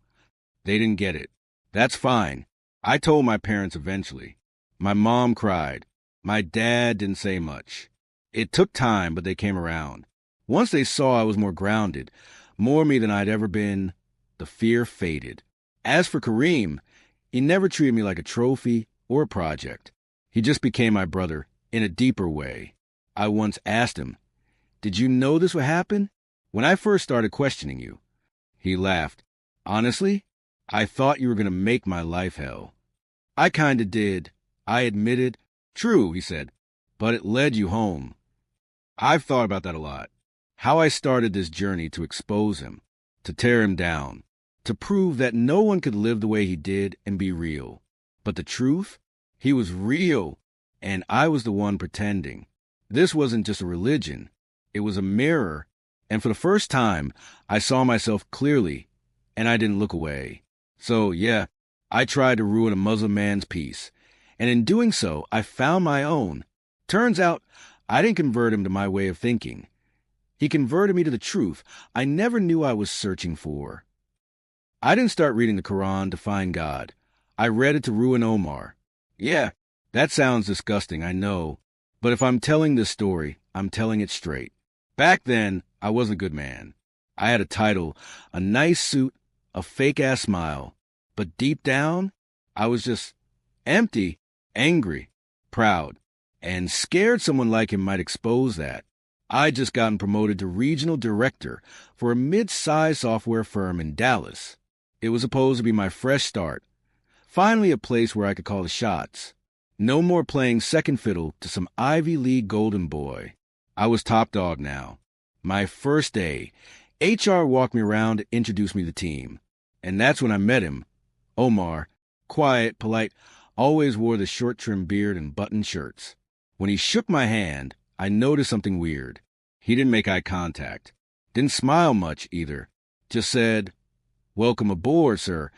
[SPEAKER 3] They didn't get it. That's fine. I told my parents eventually. My mom cried. My dad didn't say much. It took time, but they came around. Once they saw I was more grounded, more me than I'd ever been, the fear faded. As for Kareem, he never treated me like a trophy or a project. He just became my brother in a deeper way. I once asked him, "Did you know this would happen? When I first started questioning you." He laughed. "Honestly, I thought you were going to make my life hell." "I kinda did," I admitted. "True," he said, "but it led you home." I've thought about that a lot. How I started this journey to expose him, to tear him down, to prove that no one could live the way he did and be real. But the truth? He was real, and I was the one pretending. This wasn't just a religion. It was a mirror, and for the first time, I saw myself clearly, and I didn't look away. So, yeah, I tried to ruin a Muslim man's peace, and in doing so, I found my own. Turns out, I didn't convert him to my way of thinking. He converted me to the truth I never knew I was searching for. I didn't start reading the Quran to find God. I read it to ruin Omar. Yeah, that sounds disgusting, I know. But if I'm telling this story, I'm telling it straight. Back then, I wasn't a good man. I had a title, a nice suit, a fake-ass smile. But deep down, I was just empty, angry, proud, and scared someone like him might expose that. I'd just gotten promoted to regional director for a mid-sized software firm in Dallas. It was supposed to be my fresh start. Finally a place where I could call the shots. No more playing second fiddle to some Ivy League golden boy. I was top dog now. My first day, HR walked me around and introduced me to the team. And that's when I met him. Omar, quiet, polite, Always wore the short-trimmed beard and button shirts. When he shook my hand, I noticed something weird. He didn't make eye contact. Didn't smile much, either. Just said, "Welcome aboard, sir,"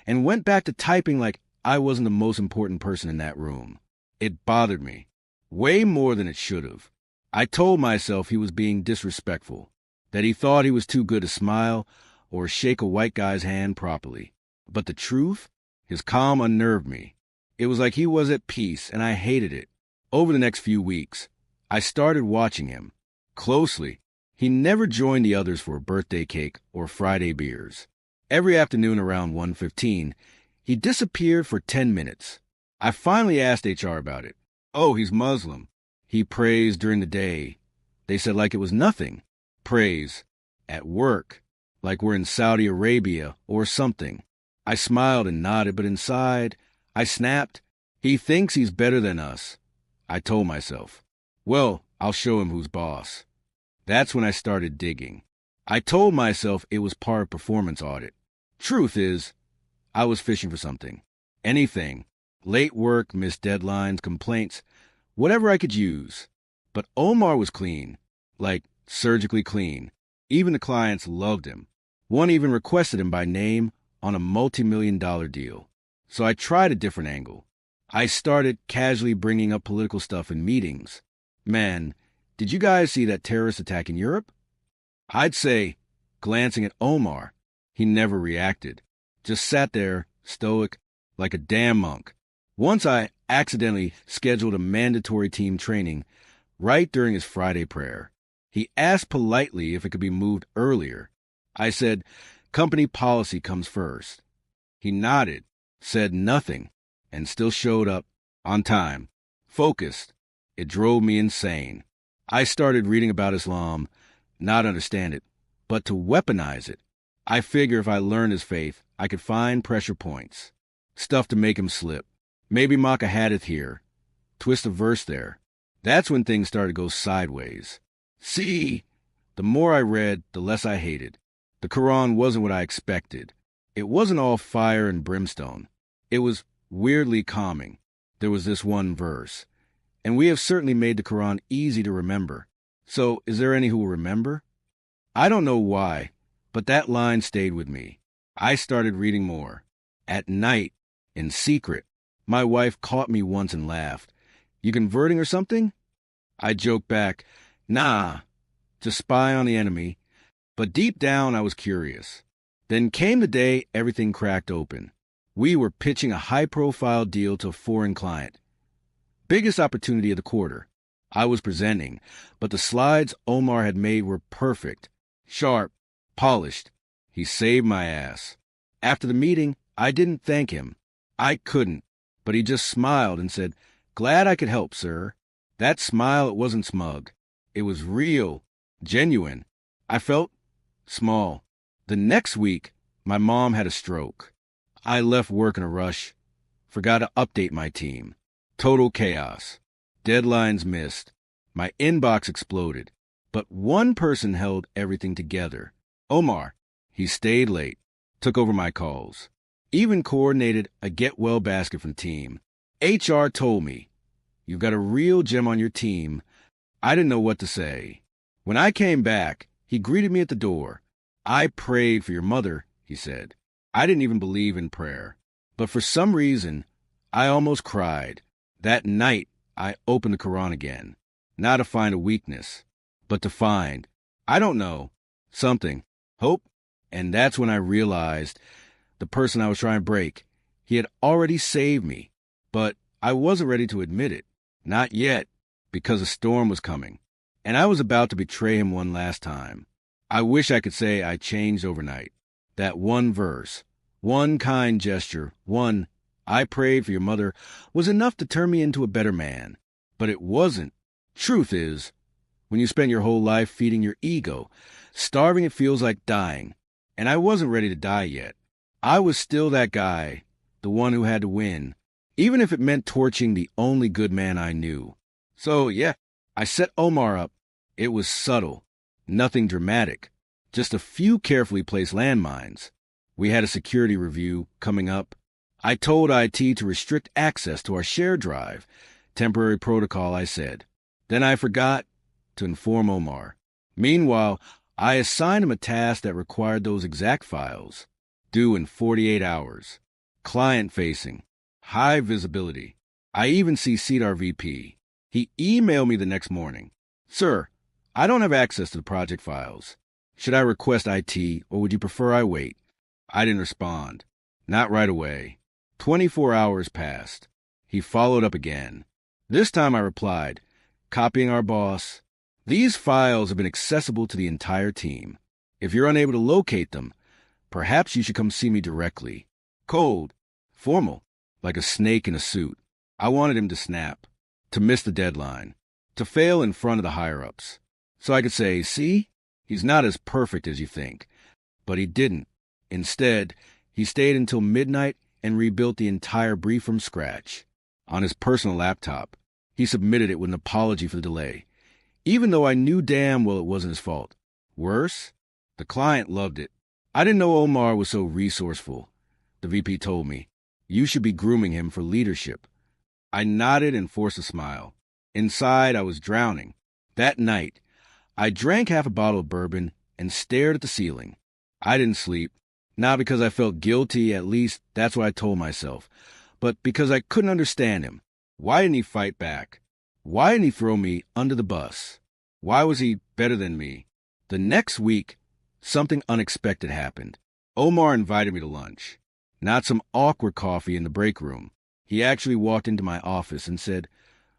[SPEAKER 3] and went back to typing like I wasn't the most important person in that room. It bothered me. Way more than it should have. I told myself he was being disrespectful, that he thought he was too good to smile or shake a white guy's hand properly. But the truth? His calm unnerved me. It was like he was at peace, and I hated it. Over the next few weeks, I started watching him closely. He never joined the others for a birthday cake or Friday beers. Every afternoon around 1:15, he disappeared for 10 minutes. I finally asked HR about it. Oh, he's Muslim. He prays during the day. They said like it was nothing. Prays. At work. Like we're in Saudi Arabia or something. I smiled and nodded, but inside, I snapped. He thinks he's better than us. I told myself. Well, I'll show him who's boss. That's when I started digging. I told myself it was part of performance audit. Truth is, I was fishing for something. Anything. Late work, missed deadlines, complaints, whatever I could use. But Omar was clean. Like, surgically clean. Even the clients loved him. One even requested him by name on a multi-million-dollar deal. So I tried a different angle. I started casually bringing up political stuff in meetings. Man, did you guys see that terrorist attack in Europe? I'd say, glancing at Omar, he never reacted. Just sat there, stoic, like a damn monk. Once I accidentally scheduled a mandatory team training right during his Friday prayer. He asked politely if it could be moved earlier. I said, company policy comes first. He nodded, said nothing, and still showed up on time, focused. It drove me insane. I started reading about Islam, not understand it, but to weaponize it. I figure if I learned his faith, I could find pressure points, stuff to make him slip. Maybe mock a hadith here, twist a verse there. That's when things started to go sideways. See, the more I read, the less I hated. The Quran wasn't what I expected. It wasn't all fire and brimstone. It was weirdly calming. There was this one verse. And we have certainly made the Quran easy to remember. So, is there any who will remember? I don't know why, but that line stayed with me. I started reading more. At night, in secret. My wife caught me once and laughed. You converting or something? I joked back, nah, to spy on the enemy. But deep down, I was curious. Then came the day everything cracked open. We were pitching a high-profile deal to a foreign client. Biggest opportunity of the quarter. I was presenting, but the slides Omar had made were perfect, sharp, polished. He saved my ass. After the meeting, I didn't thank him. I couldn't, but he just smiled and said, "Glad I could help, sir." That smile, it wasn't smug. It was real, genuine. I felt small. The next week, my mom had a stroke. I left work in a rush, forgot to update my team. Total chaos. Deadlines missed. My inbox exploded. But one person held everything together. Omar. He stayed late, took over my calls, even coordinated a get-well basket for the team. HR told me, "You've got a real gem on your team." I didn't know what to say. When I came back, he greeted me at the door. "I prayed for your mother," he said. I didn't even believe in prayer. But for some reason, I almost cried. That night, I opened the Quran again. Not to find a weakness, but to find, I don't know, something, hope. And that's when I realized the person I was trying to break, he had already saved me. But I wasn't ready to admit it. Not yet, because a storm was coming. And I was about to betray him one last time. I wish I could say I changed overnight. That one verse, one kind gesture, one, "I prayed for your mother," was enough to turn me into a better man. But it wasn't. Truth is, when you spend your whole life feeding your ego, starving it feels like dying. And I wasn't ready to die yet. I was still that guy, the one who had to win, even if it meant torching the only good man I knew. So, yeah, I set Omar up. It was subtle, nothing dramatic, just a few carefully placed landmines. We had a security review coming up, I told IT to restrict access to our shared drive. Temporary protocol, I said. Then I forgot to inform Omar. Meanwhile, I assigned him a task that required those exact files, due in 48 hours. Client-facing, high visibility. I even CC'd our VP. He emailed me the next morning. Sir, I don't have access to the project files. Should I request IT, or would you prefer I wait? I didn't respond. Not right away. 24 hours passed. He followed up again. This time I replied, copying our boss. These files have been accessible to the entire team. If you're unable to locate them, perhaps you should come see me directly. Cold, formal, like a snake in a suit. I wanted him to snap, to miss the deadline, to fail in front of the higher-ups. So I could say, see, he's not as perfect as you think. But he didn't. Instead, he stayed until midnight and rebuilt the entire brief from scratch. On his personal laptop, he submitted it with an apology for the delay, even though I knew damn well it wasn't his fault. Worse, the client loved it. I didn't know Omar was so resourceful. The VP told me, you should be grooming him for leadership. I nodded and forced a smile. Inside, I was drowning. That night, I drank half a bottle of bourbon and stared at the ceiling. I didn't sleep, not because I felt guilty, at least that's what I told myself, but because I couldn't understand him. Why didn't he fight back? Why didn't he throw me under the bus? Why was he better than me? The next week, something unexpected happened. Omar invited me to lunch. Not some awkward coffee in the break room. He actually walked into my office and said,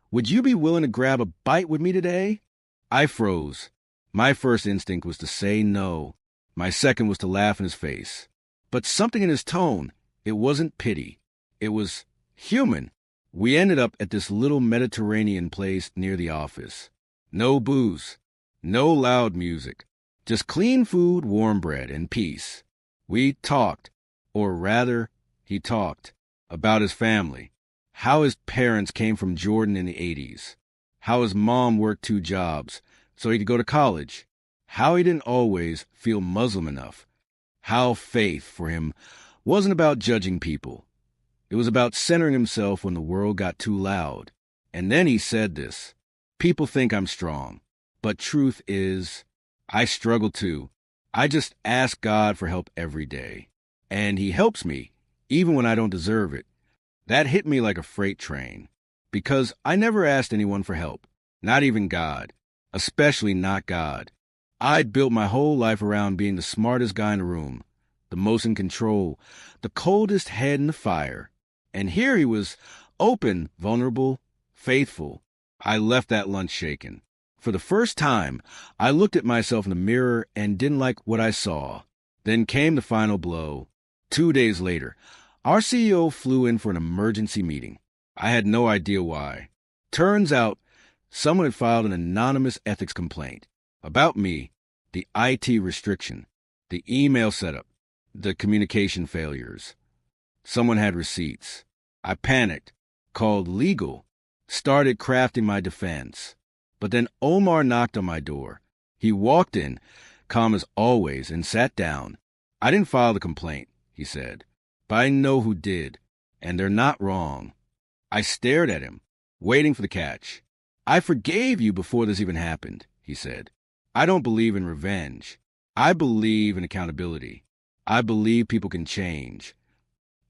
[SPEAKER 3] would you be willing to grab a bite with me today? I froze. My first instinct was to say no. My second was to laugh in his face. But something in his tone, it wasn't pity. It was human. We ended up at this little Mediterranean place near the office. No booze, no loud music, just clean food, warm bread, and peace. We talked, or rather, he talked, about his family, how his parents came from Jordan in the 80s, how his mom worked 2 jobs so he could go to college, how he didn't always feel Muslim enough, how faith for him wasn't about judging people. It was about centering himself when the world got too loud. And then he said this, people think I'm strong, but truth is, I struggle too. I just ask God for help every day. And he helps me, even when I don't deserve it. That hit me like a freight train, because I never asked anyone for help, not even God, especially not God. I'd built my whole life around being the smartest guy in the room, the most in control, the coldest head in the fire. And here he was, open, vulnerable, faithful. I left that lunch shaken. For the first time, I looked at myself in the mirror and didn't like what I saw. Then came the final blow. 2 days later, our CEO flew in for an emergency meeting. I had no idea why. Turns out, someone had filed an anonymous ethics complaint about me, the IT restriction, the email setup, the communication failures. Someone had receipts. I panicked, called legal, started crafting my defense. But then Omar knocked on my door. He walked in, calm as always, and sat down. I didn't file the complaint, he said, but I know who did, and they're not wrong. I stared at him, waiting for the catch. I forgave you before this even happened, he said. I don't believe in revenge. I believe in accountability. I believe people can change.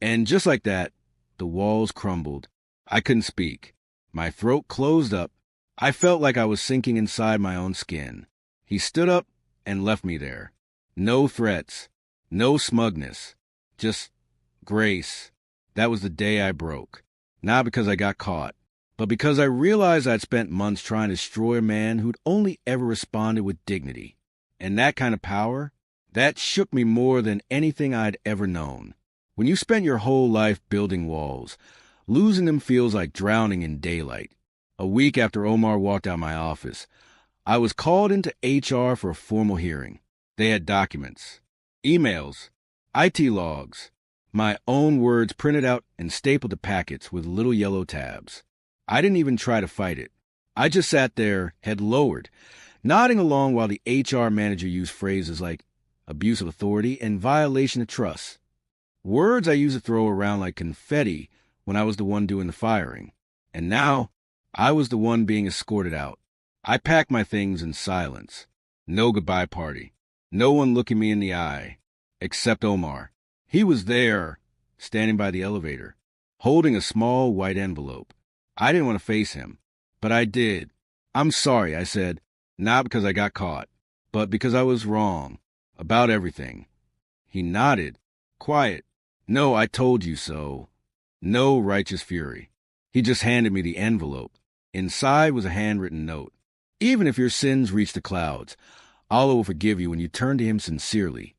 [SPEAKER 3] And just like that, the walls crumbled. I couldn't speak. My throat closed up. I felt like I was sinking inside my own skin. He stood up and left me there. No threats, no smugness, just grace. That was the day I broke. Not because I got caught, but because I realized I'd spent months trying to destroy a man who'd only ever responded with dignity. And that kind of power, that shook me more than anything I'd ever known. When you spent your whole life building walls, losing them feels like drowning in daylight. A week after Omar walked out of my office, I was called into HR for a formal hearing. They had documents, emails, IT logs, my own words printed out and stapled to packets with little yellow tabs. I didn't even try to fight it. I just sat there, head lowered, nodding along while the HR manager used phrases like abuse of authority and violation of trust. Words I used to throw around like confetti when I was the one doing the firing. And now, I was the one being escorted out. I packed my things in silence. No goodbye party. No one looking me in the eye. Except Omar. He was there, standing by the elevator, holding a small white envelope. I didn't want to face him, but I did. "I'm sorry," I said, not because I got caught, but because I was wrong about everything. He nodded. Quiet. No, I told you so. No righteous fury. He just handed me the envelope. Inside was a handwritten note. "Even if your sins reach the clouds, Allah will forgive you when you turn to him sincerely."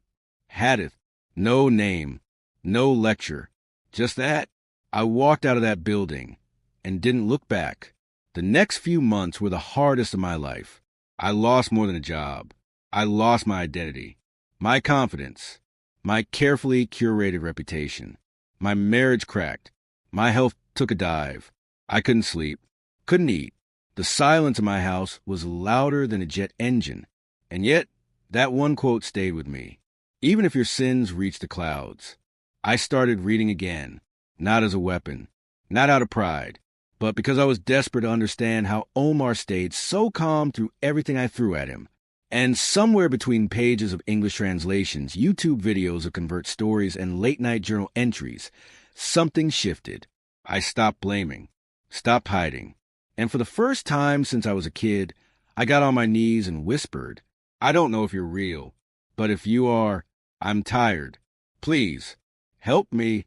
[SPEAKER 3] Hadith. No name. No lecture. Just that. I walked out of that building and didn't look back. The next few months were the hardest of my life. I lost more than a job. I lost my identity, my confidence, my carefully curated reputation. My marriage cracked. My health took a dive. I couldn't sleep, couldn't eat. The silence in my house was louder than a jet engine. And yet, that one quote stayed with me. Even if your sins reach the clouds. I started reading again, not as a weapon, not out of pride, but because I was desperate to understand how Omar stayed so calm through everything I threw at him. And somewhere between pages of English translations, YouTube videos of convert stories, and late-night journal entries, something shifted. I stopped blaming, stopped hiding. And for the first time since I was a kid, I got on my knees and whispered, "I don't know if you're real, but if you are, I'm tired. Please, help me."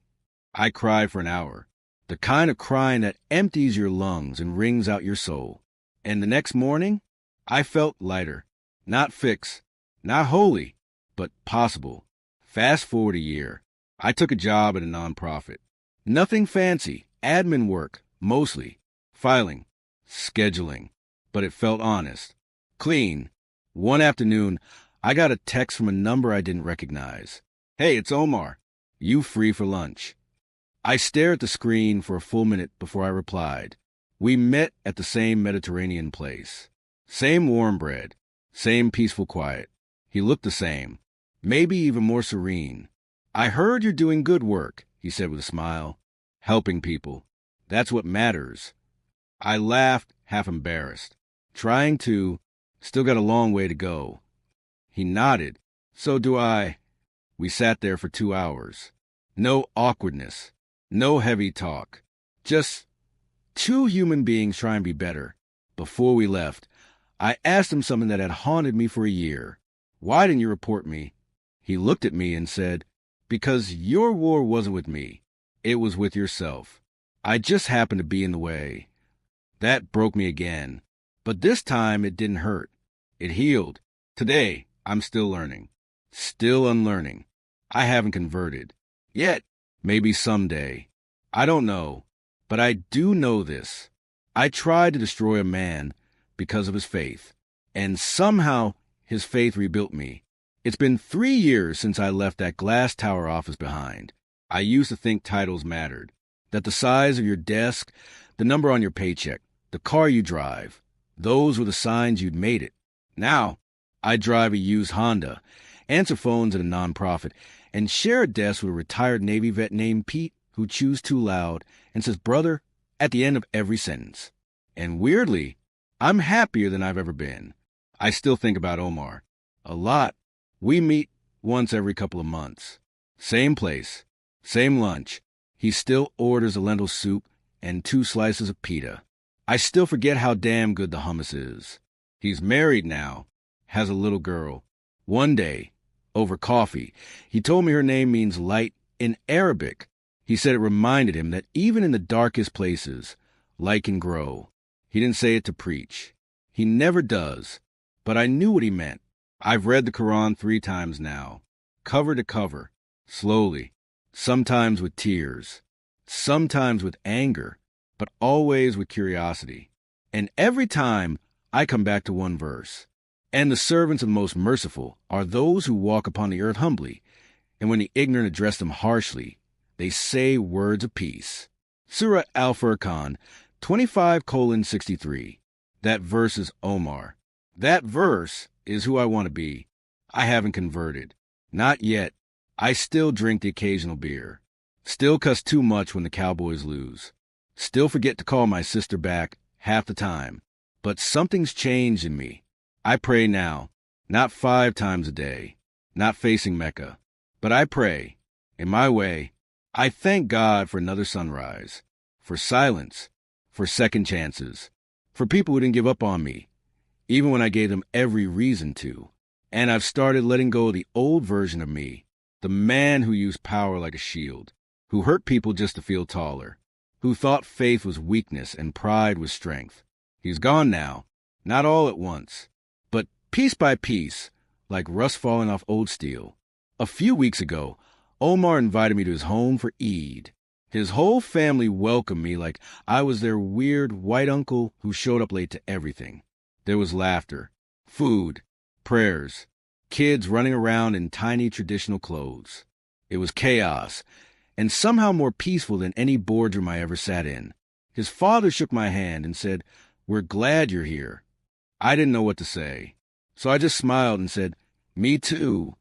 [SPEAKER 3] I cried for an hour, the kind of crying that empties your lungs and wrings out your soul. And the next morning, I felt lighter. Not fixed, not holy, but possible. Fast forward a year. I took a job at a nonprofit. Nothing fancy, admin work, mostly. Filing, scheduling, but it felt honest. Clean. One afternoon, I got a text from a number I didn't recognize. "Hey, it's Omar. You free for lunch?" I stared at the screen for a full minute before I replied. We met at the same Mediterranean place. Same warm bread. Same peaceful quiet. He looked the same, maybe even more serene. "I heard you're doing good work," he said with a smile. "Helping people. That's what matters." I laughed, half embarrassed. Trying to, still got a long way to go. He nodded. "So do I." We sat there for 2 hours. No awkwardness. No heavy talk. Just two human beings trying to be better. Before we left, I asked him something that had haunted me for a year. "Why didn't you report me?" He looked at me and said, "Because your war wasn't with me. It was with yourself. I just happened to be in the way." That broke me again. But this time it didn't hurt. It healed. Today, I'm still learning. Still unlearning. I haven't converted. Yet, maybe someday. I don't know. But I do know this. I tried to destroy a man because of his faith. And somehow, his faith rebuilt me. It's been 3 years since I left that glass tower office behind. I used to think titles mattered. That the size of your desk, the number on your paycheck, the car you drive, those were the signs you'd made it. Now, I drive a used Honda, answer phones at a nonprofit, and share a desk with a retired Navy vet named Pete who chews too loud and says "brother" at the end of every sentence. And weirdly, I'm happier than I've ever been. I still think about Omar. A lot. We meet once every couple of months. Same place. Same lunch. He still orders a lentil soup and 2 slices of pita. I still forget how damn good the hummus is. He's married now. Has a little girl. One day, over coffee, he told me her name means light in Arabic. He said it reminded him that even in the darkest places, light can grow. He didn't say it to preach. He never does. But I knew what he meant. I've read the Quran 3 times now, cover to cover, slowly, sometimes with tears, sometimes with anger, but always with curiosity. And every time I come back to one verse. "And the servants of the Most Merciful are those who walk upon the earth humbly, and when the ignorant address them harshly, they say words of peace." Surah Al-Furqan 25:63. That verse is Omar. That verse is who I want to be. I haven't converted. Not yet. I still drink the occasional beer. Still cuss too much when the Cowboys lose. Still forget to call my sister back half the time. But something's changed in me. I pray now, not 5 times a day, not facing Mecca, but I pray, in my way. I thank God for another sunrise, for silence, for second chances, for people who didn't give up on me, even when I gave them every reason to. And I've started letting go of the old version of me, the man who used power like a shield, who hurt people just to feel taller, who thought faith was weakness and pride was strength. He's gone now, not all at once, but piece by piece, like rust falling off old steel. A few weeks ago, Omar invited me to his home for Eid. His whole family welcomed me like I was their weird white uncle who showed up late to everything. There was laughter, food, prayers, kids running around in tiny traditional clothes. It was chaos, and somehow more peaceful than any boardroom I ever sat in. His father shook my hand and said, "We're glad you're here." I didn't know what to say, so I just smiled and said, "Me too."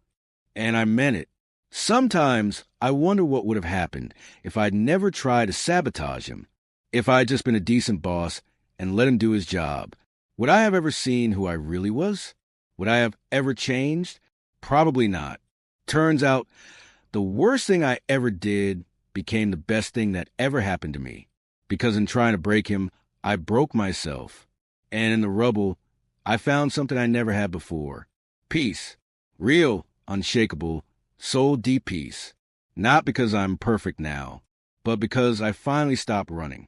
[SPEAKER 3] And I meant it. Sometimes I wonder what would have happened if I'd never tried to sabotage him, if I'd just been a decent boss and let him do his job. Would I have ever seen who I really was? Would I have ever changed? Probably not. Turns out, the worst thing I ever did became the best thing that ever happened to me, because in trying to break him, I broke myself. And in the rubble, I found something I never had before. Peace. Real, unshakable, soul-deep peace. Not because I'm perfect now, but because I finally stopped running.